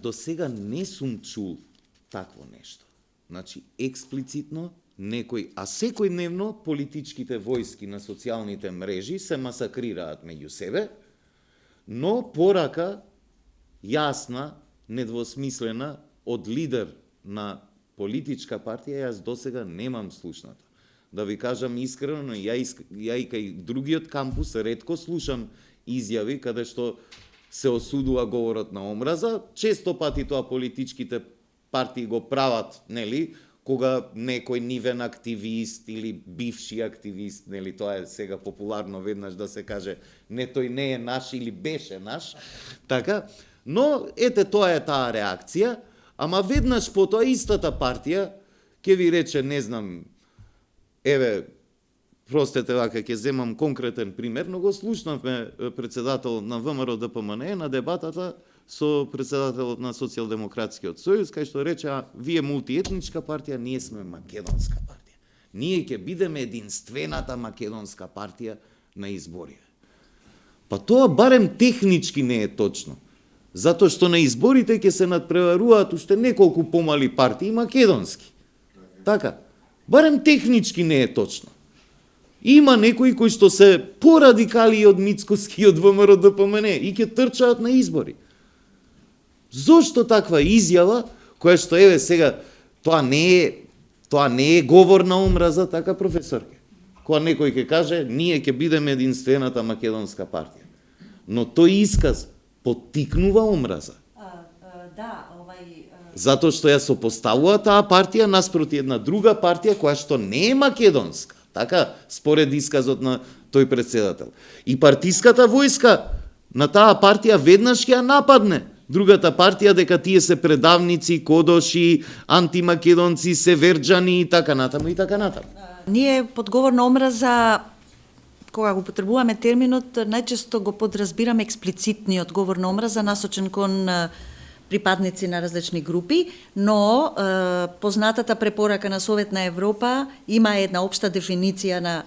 до сега не сум чул такво нешто. Значи, експлицитно некој, а секојдневно политичките војски на социјалните мрежи се масакрираат меѓу себе, но порака јасна, недвосмислена од лидер на политичка партија јас досега немам слушната. Да ви кажам искрено, ја и кај другиот кампус ретко слушам изјави каде што се осудува говорот на омраза. Често пати тоа политичките партии го прават, нели, кога некој нивен активист или бивши активист, нели, тоа е сега популарно веднаш да се каже, не тој не е наш или беше наш, така, но ете тоа е таа реакција, ама веднаш потоа истата партија ќе ви рече, не знам, еве, простете вака, ќе земам конкретен пример, но го слушнавме председател на ВМРО ДПМН на дебатата со председателот на Социјалдемократскиот сојуз, кај што рече, вие мултиетничка партија, ние сме македонска партија. Ние ќе бидеме единствената македонска партија на изборите. Па тоа барем технички не е точно. Затоа што на изборите ќе се надпреваруваат уште неколку помали партии македонски. Така, барем технички не е точно. Има некои кои што се порадикали од Мицкоски и од ВМРО ДПМН и ќе трчаат на избори. Зошто таква изјава, која што еве сега, тоа не е говор на омраза, така професорке. Кога некој ќе каже, ние ќе бидеме единствената македонска партија. Но тој исказ поттикнува омраза. Затоа што ја сопоставува таа партија наспроти една друга партија која што не е македонска. Така, според исказот на тој председател. И партиската војска на таа партија веднаш ќе ја нападне другата партија дека тие се предавници, кодоши, антимакедонци, северџани и така натаму и така натаму. Ние под говор на омраза, кога го потребуваме терминот, најчесто го подразбираме експлицитниот говор на омраза насочен кон припадници на различни групи, но познатата препорака на Совет на Европа има една општа дефиниција на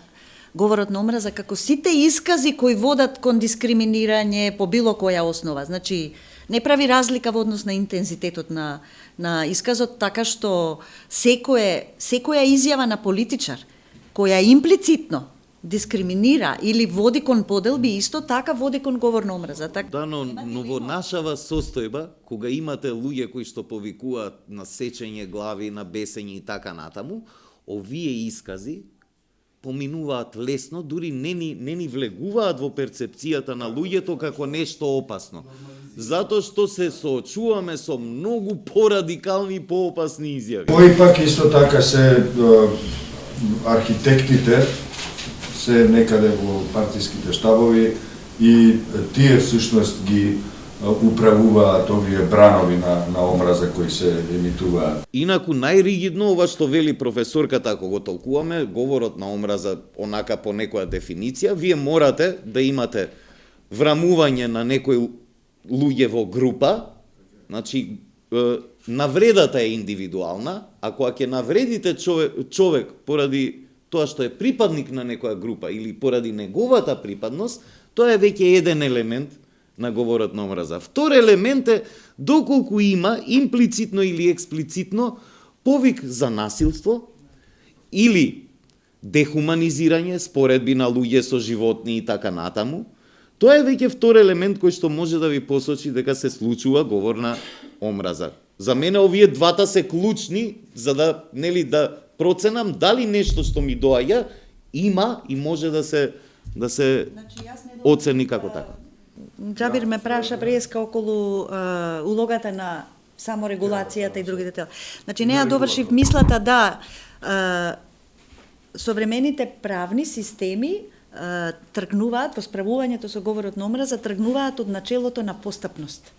говорот на омраза како сите искази кои водат кон дискриминирање по било која основа. Значи, не прави разлика во однос на интензитетот на исказот, така што секоја изјава на политичар која имплицитно дискриминира или води кон поделби, исто така води кон говор на омраза. Да, но во нашава состојба, кога имате луѓе кои што повикуваат на сечење глави, на бесење и така натаму, овие искази поминуваат лесно, дури не ни влегуваат во перцепцијата на луѓето како нешто опасно. Затоа што се соочуваме со многу порадикални и поопасни изјави. Кои пак исто така се архитектите се некаде во партиските штабови и тие всушност ги управуваат овие бранови на омраза кои се емитуваат. Инаку најригидно ова што вели професорката, ако го толкуваме, говорот на омраза онака по некоја дефиниција, вие морате да имате врамување на некој луѓе во група, значи навредата е индивидуална, ако ќе навредите човек поради тоа што е припадник на некоја група или поради неговата припадност, тоа е веќе еден елемент на говорот на омраза. Втор елемент е доколку има имплицитно или експлицитно повик за насилство или дехуманизирање, споредби на луѓе со животни и така натаму. Тоа е веќе втор елемент кој што може да ви посочи дека се случува говор на омраза. За мене овие двата се клучни за да проценам дали нешто што ми доаѓа има и може да се оцени како така. Джабир ме праша преска околу улогата на саморегулацијата и другите тела. Значи, не ја довршив мислата да современите правни системи тргнуваат, во справувањето со говорот на омраза, тргнуваат од начелото на постапност.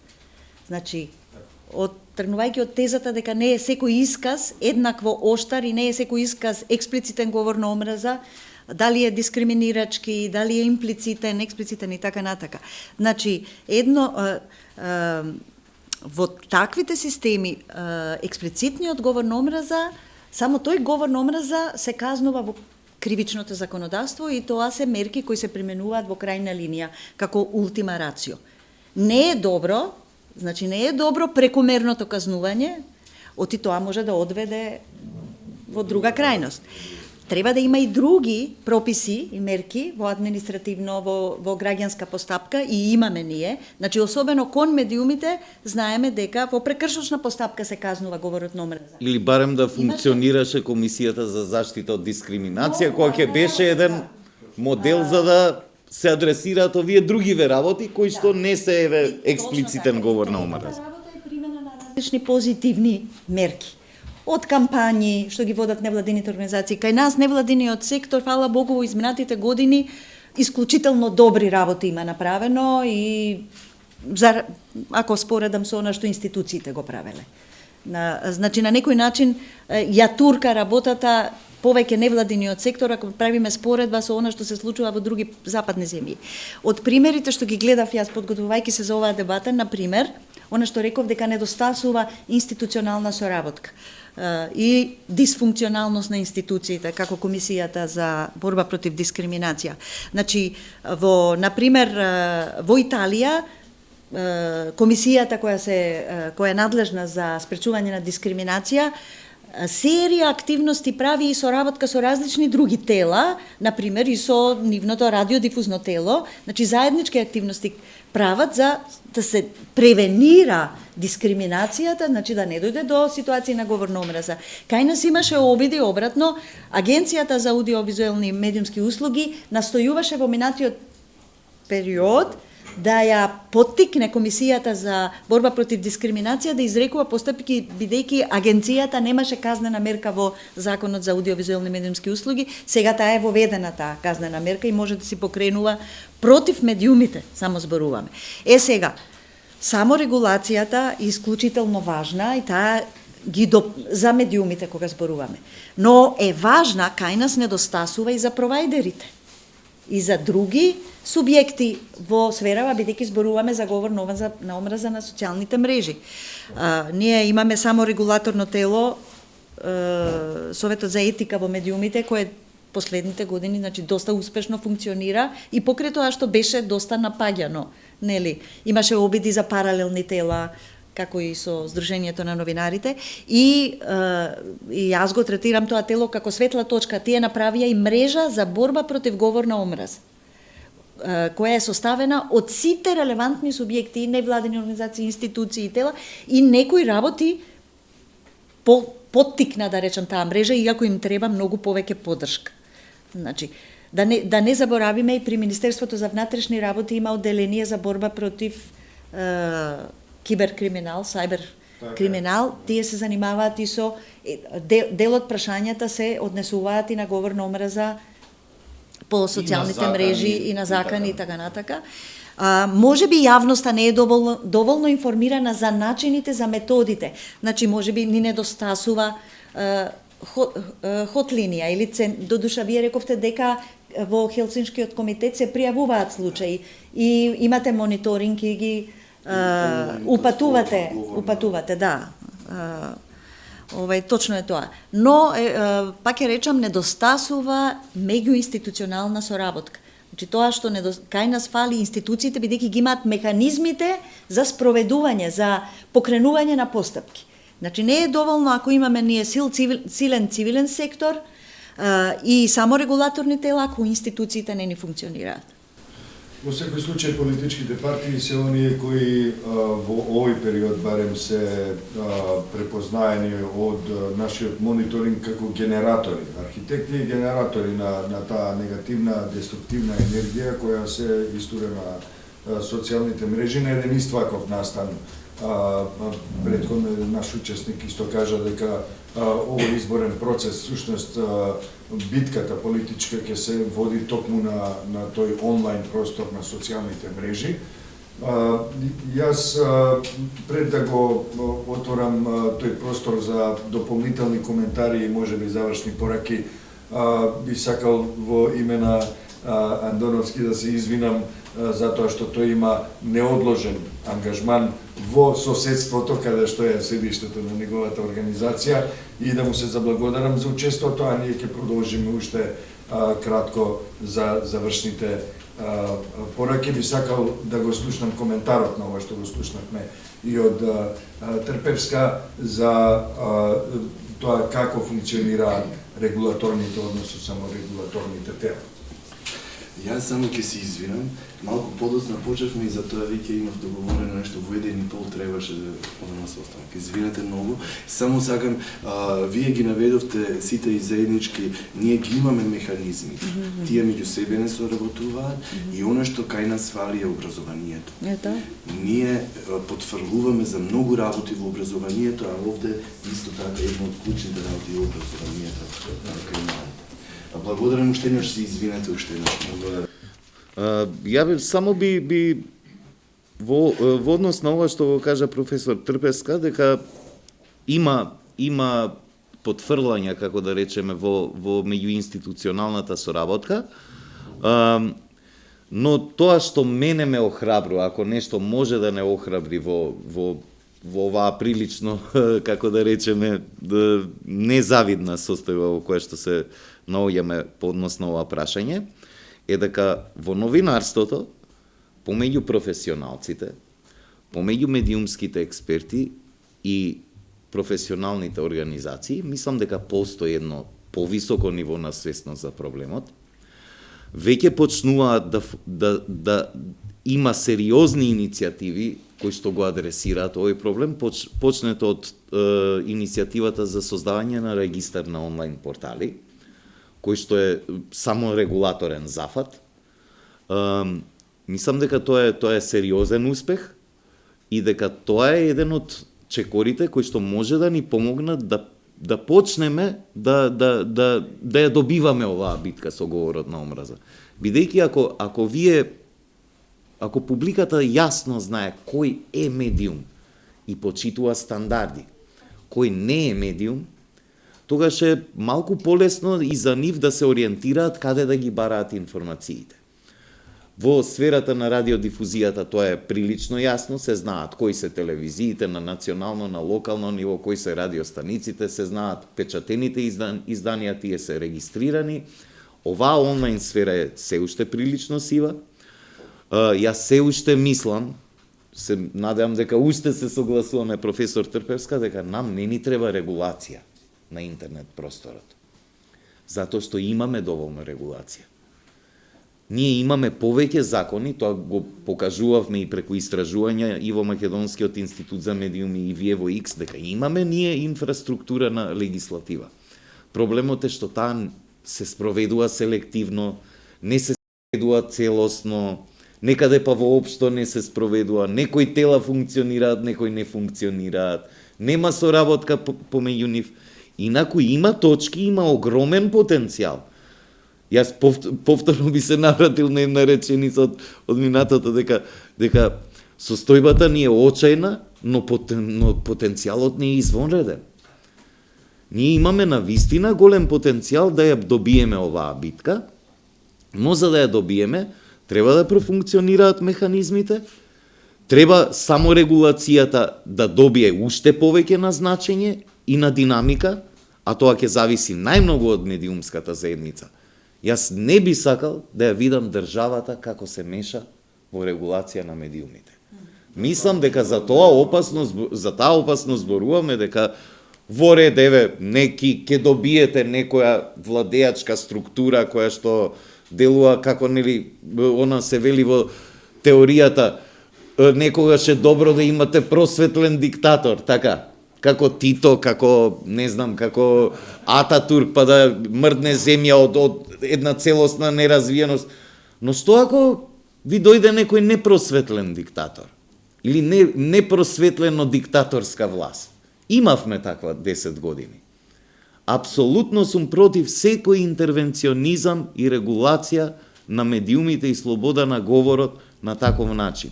Значи, тргнувајќи од тезата дека не е секој исказ еднакво оштар и не е секој исказ експлицитен говор на омраза, дали е дискриминирачки, дали е имплицитен, експлицитен и така натака. Значи, во таквите системи експлицитниот говор на омраза, само тој говор на омраза се казнува во кривичното законодавство и тоа се мерки кои се применуваат во крајна линија како ултима рацио. Не е добро, значи не е добро прекомерното казнување, оти тоа може да одведе во друга крајност. Треба да има и други прописи и мерки во административно, во граѓанска постапка и имаме ние. Значи, особено кон медиумите, знаеме дека во прекршочна постапка се казнува говорот на омраза. Или барем да функционираше Комисијата за заштита од дискриминација, која ќе беше еден модел за да се адресираат овие другиве работи, кои што не се експлицитен говор на омраза. Работа е примена на различни позитивни мерки. Од кампањи што ги водат невладините организации. Кај нас невладиниот сектор, фала Богу, во изминатите години исклучително добри работи има направено и ако споредам со она што институциите го правеле. Значи на некој начин ја турка работата повеќе невладиниот сектор ако правиме споредба со она што се случува во други западни земји. Од примерите што ги гледав јас подготвувајќи се за оваа дебата, на пример, она што реков дека недостасува институционална соработка и дисфункционалност на институциите, како Комисијата за борба против дискриминација. Значи, на пример, во Италија, комисијата која е надлежна за спречување на дискриминација, серија активности прави и соработка со различни други тела, на пример и со нивното радиодифузно тело, значи заеднички активности прават за да се превенира дискриминацијата, значи да не дојде до ситуација на говор на омраза. Кај нас имаше обиди обратно, Агенцијата за аудиовизуелни медиумски услуги настојуваше во минатиот период да ја поттикне Комисијата за борба против дискриминација да изрекува постапки, бидејќи агенцијата немаше казнена мерка во Законот за аудиовизуелни медиумски услуги, сега таа е воведена таа казнена мерка и може да си покренува против медиумите, само зборуваме. Сега, само регулацијата е исклучително важна и таа за медиумите кога зборуваме. Но е важна, кај нас недостасува и за провајдерите и за други субјекти во сферава, бидејќи зборуваме за говор на омраза на социјалните мрежи. Ние имаме само регулаторно тело, Советот за етика во медиумите, кој последните години, значи, доста успешно функционира и покрај тоа што беше доста напаѓано, нели? Имаше обиди за паралелни тела, како и со Сдруженијето на новинарите, и јас го третирам тоа тело како светла точка. Тие направија и мрежа за борба против говор на омраз, која е составена од сите релевантни субјекти, невладени организации, институции и тела, и некои работи поттикна, да речем, таа мрежа, иако им треба многу повеќе поддршка. Значи, да не заборавиме, и при Министерството за внатрешни работи има одделение за борба против киберкриминал, криминал, тие се занимаваат и со дел од прашањата се однесуваат и на говор на омраза по социјалните мрежи и на закани и така натака. Може би јавноста не е доволно информирана за начините, за методите. Значи, може би ни недостасува хотлинија или додуша вие рековте дека во Хелсиншкиот комитет се пријавуваат случаи и имате мониторинг и ги упатувате, да. Точно е тоа. Но, пак ќе речам, недостасува меѓуинституционална соработка. Значи, тоа што кај нас фали институциите, бидејќи ги имаат механизмите за спроведување, за покренување на постапки. Значи, не е доволно ако имаме ние силен цивилен сектор и само регулаторни тела, ако институциите не ни функционираат. Во секој случај политичките партии се оние кои во овој период барем се препознаени од нашиот мониторинг како генератори, архитекти и генератори на таа негативна, деструктивна енергија која се истуре на социјалните мрежи на еден истваков настан. Претходно наш учесник исто кажа дека овој изборен процес, всушност битката политичка ќе се води токму на тој онлайн простор на социјалните мрежи. Јас пред да го отворам тој простор за дополнителни коментари и можеби завршни пораки, би сакал во име на Андоновски да се извинам затоа што тој има неодложен ангажман во соседството каде што е седиштето на неговата организација и да му се заблагодарам за учеството, а ние ќе продолжиме уште кратко за завршните пораки. Би сакал да го слушнам коментарот на ова што го слушнавме и од Трпевска за тоа како функционираат регулаторните, односно саморегулаторните тела. Јас само ќе се извинам, малку подоцна почевме и затоа веќе имав договорено нешто во 1:30 требаше да одам на состанок. Извинете многу. Само сакам, вие ги наведовте сите и заеднички, ние ги имаме механизми. Тие меѓу себе не соработуваат и она што кај нас фали е образованието. Ние потфрлуваме за многу работи во образованието, а овде исто така една од клучните работи е образованието кај нас. Благодарам уште еднаш, се извинете уште еднаш. Ја само би во однос на ова што го кажа професор Трпевска, дека има потфрлања, како да речеме, во меѓуинституционалната соработка, но тоа што мене ме охрабрува, ако нешто може да не охрабри во оваа прилично, како да речеме, незавидна состојба во која што се наоѓаме по однос на ова прашање, е дека во новинарството, помеѓу професионалците, помеѓу медиумските експерти и професионалните организации, мислам дека постои едно повисоко ниво на свесност за проблемот. Веќе почнуваат да има сериозни иницијативи кои што го адресираат овој проблем, почнето од иницијативата за создавање на регистар на онлайн портали, кој што е само регулаторен зафат. Мислам дека тоа е сериозен успех и дека тоа е еден од чекорите кои што може да ни помогнат да почнеме да ја добиваме оваа битка со говорот на омраза. Бидејќи ако публиката јасно знае кој е медиум и почитува стандарди, кој не е медиум, тогаш е малку полесно и за нив да се ориентираат каде да ги бараат информациите. Во сферата на радиодифузијата тоа е прилично јасно, се знаат кои се телевизиите на национално, на локално ниво, кои се радиостаниците, се знаат печатените изданија, тие се регистрирани. Оваа онлайн сфера е се уште прилично сива. Јас се уште мислам, се надевам дека уште се согласуваме професор Трпевска, дека нам не ни треба регулација на интернет просторот. Затоа што имаме доволно регулација. Ние имаме повеќе закони, тоа го покажувавме и преку истражувања и во Македонскиот институт за медиуми и вие во X, дека имаме ние инфраструктура на легислатива. Проблемот е што таа се спроведува селективно, не се спроведува целосно, некаде па воопшто не се спроведува, некои тела функционираат, некои не функционираат, нема соработка помеѓу нив. Инаку има точки, има огромен потенцијал. Јас повторно би се навратил на една реченица од минатото, дека состојбата ни е очајна, но потенцијалот ни е извонреден. Ние имаме на вистина голем потенцијал да ја добиеме оваа битка, но за да ја добиеме, треба да профункционираат механизмите, треба саморегулацијата да добие уште повеќе на значење и на динамика, а тоа ќе зависи најмногу од медиумската заедница. Јас не би сакал да ја видам државата како се меша во регулација на медиумите. Мислам дека за таа опасност зборуваме, дека во ред, неки ќе добиете некоја владеачка структура која што делува како она се вели во теоријата, некогаш е добро да имате просветлен диктатор, така, како Тито, како, не знам, како Ататурк, па да мрдне земја од една целосна неразвиеност. Но што ако ви дојде некој непросветлен диктатор? Или непросветлено диктаторска власт? Имавме таква 10 години. Апсолутно сум против секој интервенционизам и регулација на медиумите и слобода на говорот на таков начин.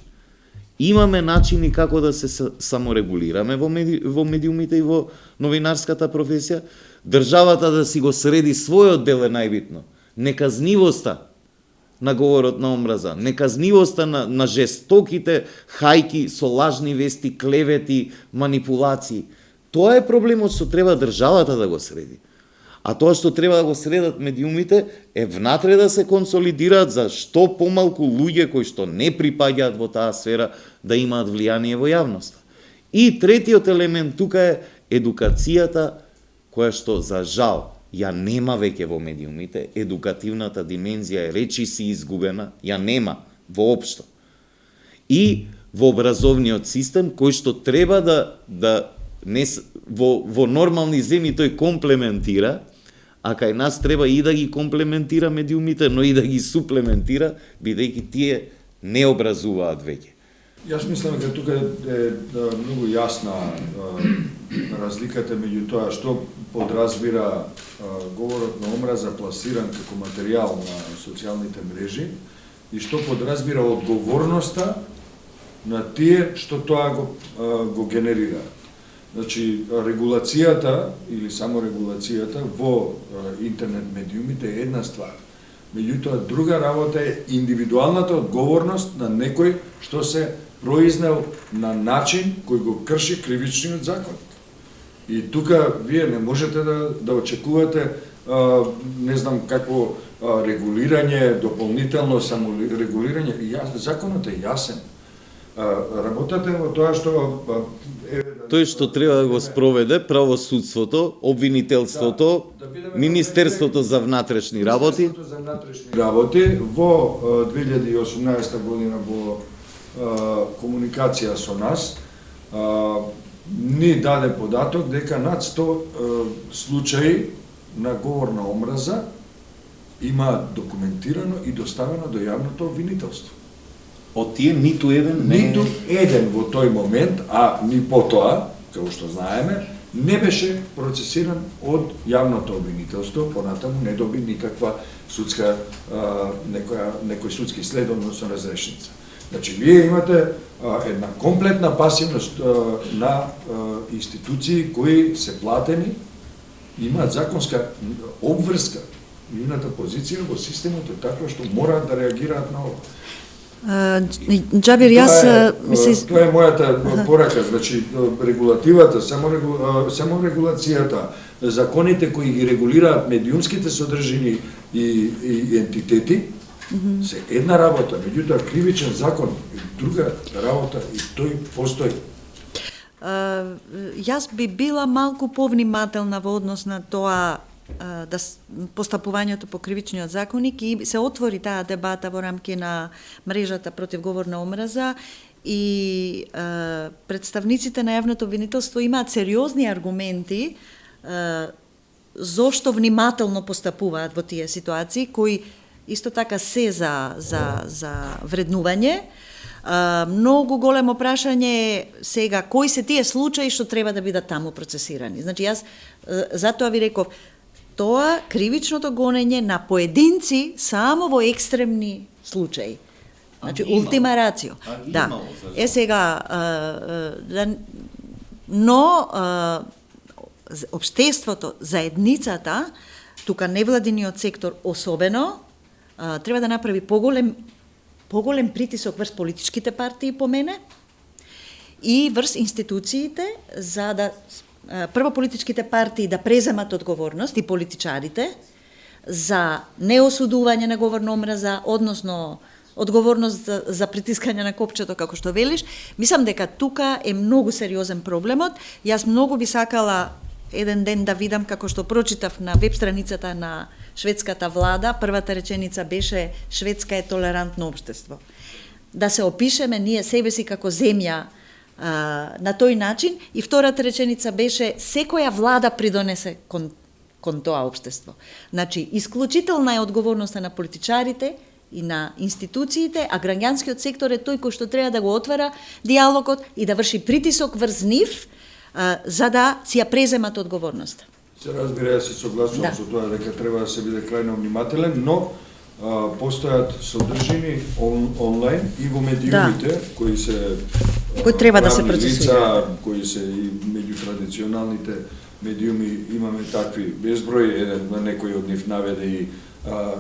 Имаме начини како да се саморегулираме во медиумите и во новинарската професија. Државата да си го среди својот дел е најбитно. Неказнивоста на говорот на омраза, неказнивоста на жестоките хајки со лажни вести, клевети, манипулации. Тоа е проблемот што треба државата да го среди. А тоа што треба да го средат медиумите е внатре да се консолидираат за што помалку луѓе кои што не припаѓаат во таа сфера да имаат влијание во јавноста. И третиот елемент тука е едукацијата, која што за жал ја нема веќе во медиумите, едукативната димензија е речиси изгубена, ја нема воопшто. И во образовниот систем кој што треба да не во нормални земји тој комплементира, а кај нас треба и да ги комплементира медиумите, но и да ги суплементира, бидејќи тие не образуваат веќе. Јас мислам дека тука е многу јасна разликата меѓу тоа што подразбира говорот на омраза пласиран како материјал на социјалните мрежи и што подразбира одговорноста на тие што тоа го генерира. Значи, регулацијата или саморегулацијата во интернет медиумите е една ствар. Меѓутоа, друга работа е индивидуалната одговорност на некој што се произнел на начин кој го крши кривичниот закон. И тука вие не можете да очекувате не знам какво регулирање, дополнително саморегулирање. Законот е јасен. Работата е во тоа што тој што треба да го спроведе правосудството, обвинителството, Министерството за внатрешни работи. Во 2018 година во комуникација со нас ни даде податок дека над 100 случаи на говор на омраза има документирано и доставено до јавното обвинителство. Од тие ниту еден Ниту еден во тој момент, а ни потоа, како што знаеме, не беше процесиран од јавното обвинителство, понатаму не доби никаква судска, некој судски след, односно разрешница. Значи, вие имате една комплетна пасивност на институции кои се платени, имаат законска обврска. Нивната позиција во системот е таква што мораат да реагираат на ова. Џабир, јас Тоа е мојата порака, значи регулативата, саморегулацијата, законите кои ги регулираат медиумските содржини и ентитети се една работа, меѓутоа кривичен закон е друга работа и тој постои. Јас би била малку повнимателна во однос на тоа да постапувањето по кривичниот законник и се отвори таа дебата во рамки на мрежата против говор на омраза и представниците на јавното обвинителство имаат сериозни аргументи зошто внимателно постапуваат во тие ситуации кои исто така се за вреднување. Многу големо прашање е сега кои се тие случаи што треба да бидат таму процесирани. Значи јас затоа ви реков тоа кривичното гонење на поединци само во екстремни случаи. Значи ултима рацио. Да. Е сега но општеството, заедницата, тука невладиниот сектор особено треба да направи поголем притисок врз политичките партии по мене и врз институциите за да прво политичките партии да преземат одговорност и политичарите за неосудување на говор на омраза, односно одговорност за притискање на копчето, како што велиш. Мислам дека тука е многу сериозен проблемот. Јас многу би сакала еден ден да видам, како што прочитав на веб страницата на шведската влада, првата реченица беше Шведска е толерантно општество. Да се опишеме ние себе си како земја на тој начин и втората реченица беше секоја влада придонесе кон тоа општество. Значи, исклучителна е одговорноста на политичарите и на институциите, а граѓанскиот сектор е тој кој што треба да го отвара диалогот и да врши притисок врз нив за да си ја преземат одговорноста. Се разбира, јас се согласувам со тоа дека треба да се биде крајно внимателен, но постојат содржини онлайн и во медиумите кои треба да се процесираат, кои се и меѓу традиционалните медиуми имаме такви безброј, еден некој од нив наведе и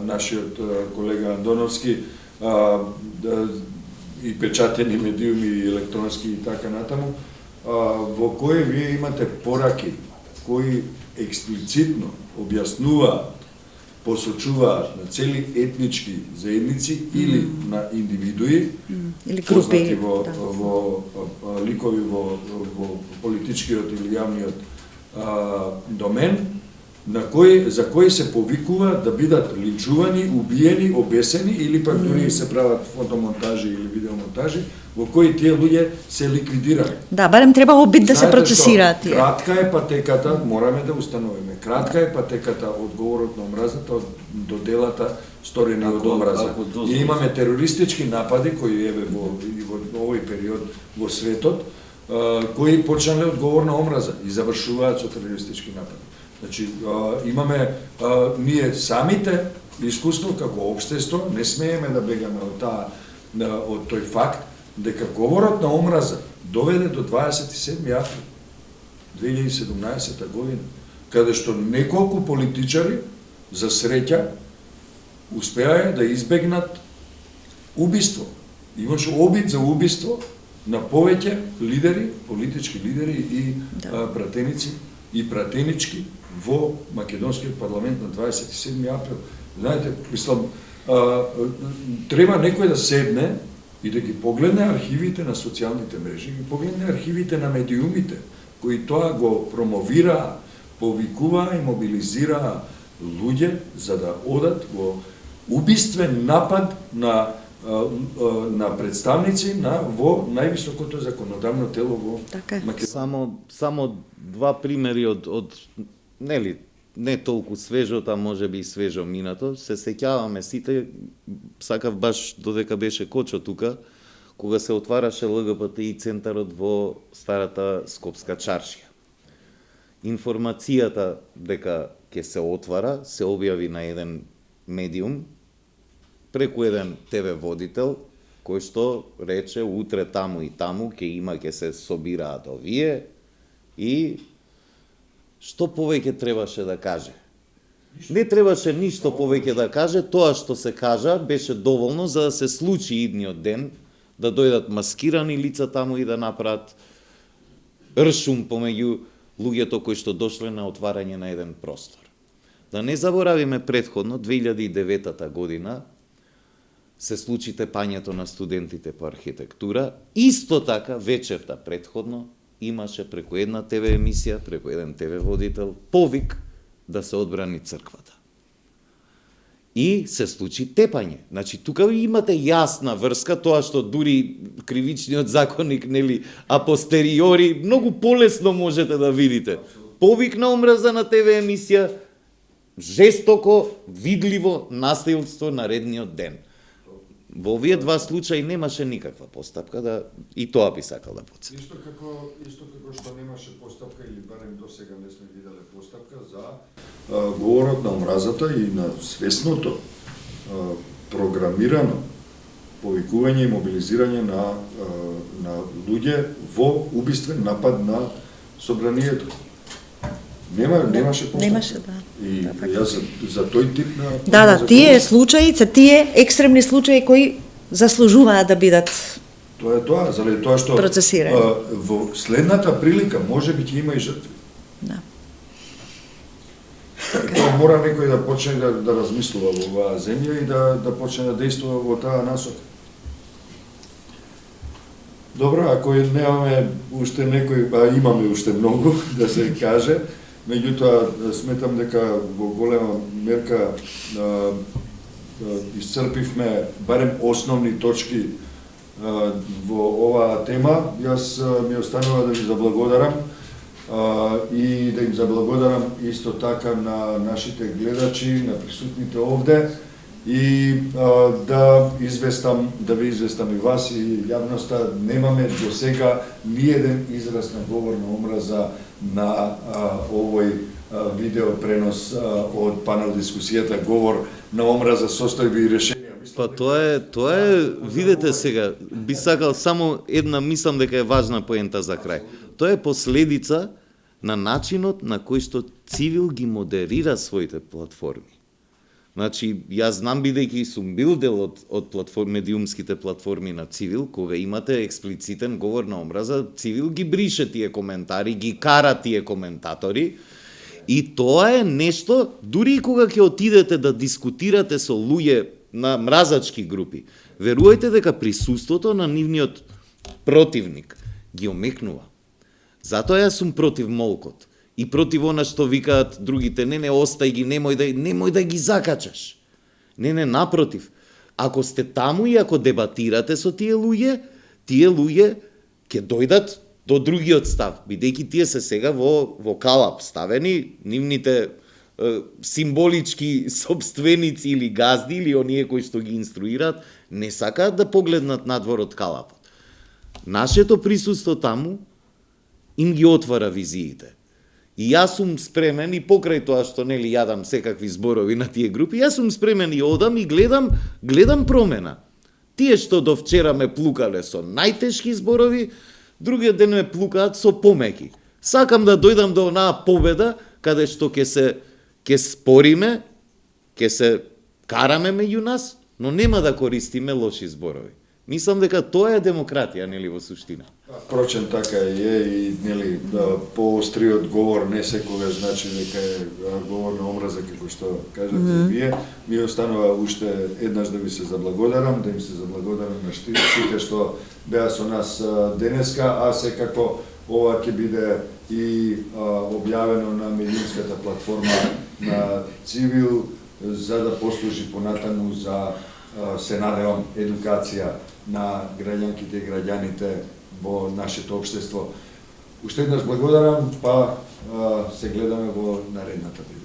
нашиот колега Андоновски, и печатени медиуми, и електронски и така натаму, во кои вие имате пораки кои експлицитно објаснуваат, посочуваат на цели етнички заедници или на индивидуи, или групи, познати во, да. во ликови во политичкиот или јавниот домен, за кои се повикува да бидат линчувани, убиени, обесени или пак дури се прават фотомонтажи или видеомонтажи во кои тие луѓе се ликвидирани. Да, барем треба обид да се Знаете процесираат што, тие. кратка е патеката, мораме да установиме. Кратка е патеката од говорот на омразата до делата сторени од омраза. И имаме терористички напади кои еве во овој период во светот, кои почнале од говор на омраза и завршуваат со терористички напади. Значи, имаме ние самите искуство како општество, не смееме да бегаме од тој факт дека говорот на омраза доведе до 27 април 2017 година, каде што неколку политичари за среќа успеа да избегнат убиство. Имаше обид за убиство на повеќе лидери, политички лидери и пратеници и пратенички во македонскиот парламент на 27 април. Знаете, мислам, треба некој да седне и да ги погледне архивите на социјалните мрежи, ги погледне архивите на медиумите, кои тоа го промовираа, повикуваа и мобилизираа луѓе за да одат во убиствен напад на представници во највисокото законодавно тело во Македонија. Само два примери од нели не толку свежото, а можеби и свежо минато. Се сеќаваме сите, сакав баш додека беше Кочо тука, кога се отвараше ЛГБТИ центарот во старата Скопска чаршија. Информацијата дека ќе се отвара се објави на еден медиум преку еден ТВ водител кој што рече утре таму и таму ќе се собираат овие и што повеќе требаше да каже? Не требаше ништо повеќе да каже, тоа што се кажа беше доволно за да се случи идниот ден, да дојдат маскирани лица таму и да направат ршум помеѓу луѓето кои што дошле на отварање на еден простор. Да не заборавиме претходно, 2009 година, се случи тепањето на студентите по архитектура, исто така вечерта претходно имаше преку една ТВ емисија, преку еден ТВ водител, повик да се одбрани црквата. И се случи тепање. Значи, тука имате јасна врска, тоа што дури кривичниот законник, нели, апостериори, многу полесно можете да видите. Повик на омраза на ТВ емисија, жестоко, видливо насилство на редниот ден. Во овие два случаи немаше никаква постапка, да и тоа би сакал да подсетам. Исто како што немаше постапка или барем до сега не сме виделе постапка за говорот на омразата и на свесното програмирано повикување и мобилизирање на луѓе во убиствен напад на собранието. Немаше постапка. Немаше, да. И јас за тој тип на... Да, тие случаи, тие екстремни случаи кои заслужуваат да бидат Тоа е тоа, заради тоа што процесирани. Во следната прилика можеби ќе има и жртви. Да. Тоа мора некој да почне да размислува во оваа земја и да почне да действува во таа насока. Добро, ако немаме уште некој, имаме уште многу да се каже, меѓутоа сметам дека во голема мерка исцрпивме барем основни точки во оваа тема. Јас ми останува да ви заблагодарам и да им заблагодарам исто така на нашите гледачи, на присутните овде и да ви известам и вас и јавноста, немаме до сега ниеден израз на говор на омраза на овој видео пренос од панел дискусијата говор на омраза, состојби и решенија. Па тоа е, видете сега, би сакал само една, мислам дека е важна поента за крај. Тоа е последица на начинот на кој што Цивил ги модерира своите платформи. Значи, јас знам бидејќи сум бил дел од медиумските платформи на Цивил, кога имате експлицитен говор на омраза, Цивил ги брише тие коментари, ги кара тие коментатори, и тоа е нешто, дури и кога ќе отидете да дискутирате со луѓе на мразачки групи, верувајте дека присуството на нивниот противник ги омекнува. Затоа јас сум против молкот. И против она што викаат другите, не, остај ги, немој да ги закачаш. Не, напротив. Ако сте таму и ако дебатирате со тие луѓе ќе дојдат до другиот став, бидејќи тие се сега во калап ставени, нивните символички собственици или газди, или оние кои што ги инструираат, не сакаат да погледнат надвор од калапот. Нашето присуство таму им ги отвара визиите. И јас сум спремен, и покрај тоа што нели јадам секакви зборови на тие групи, јас сум спремен и одам и гледам промена. Тие што до вчера ме плукале со најтешки зборови, другиот ден ме плукаат со помеки. Сакам да дојдам до онаа победа каде што ќе спориме, ќе се караме меѓу нас, но нема да користиме лоши зборови. Мислам дека тоа е демократија, нели, во суштина. Впрочем, така е и нели поостриот говор не секогаш значи дека е говор на омраза, како што кажате вие. Ми останува уште еднаш да ви се заблагодарам, да им се заблагодарам на сите што беа со нас денеска, а секако ова ќе биде и објавено на медиумската платформа на Цивил за да послужи понатаму за се надевам едукација на граѓанките и граѓаните во нашето општество. Уште еднаш благодарам, па се гледаме во наредната прилика.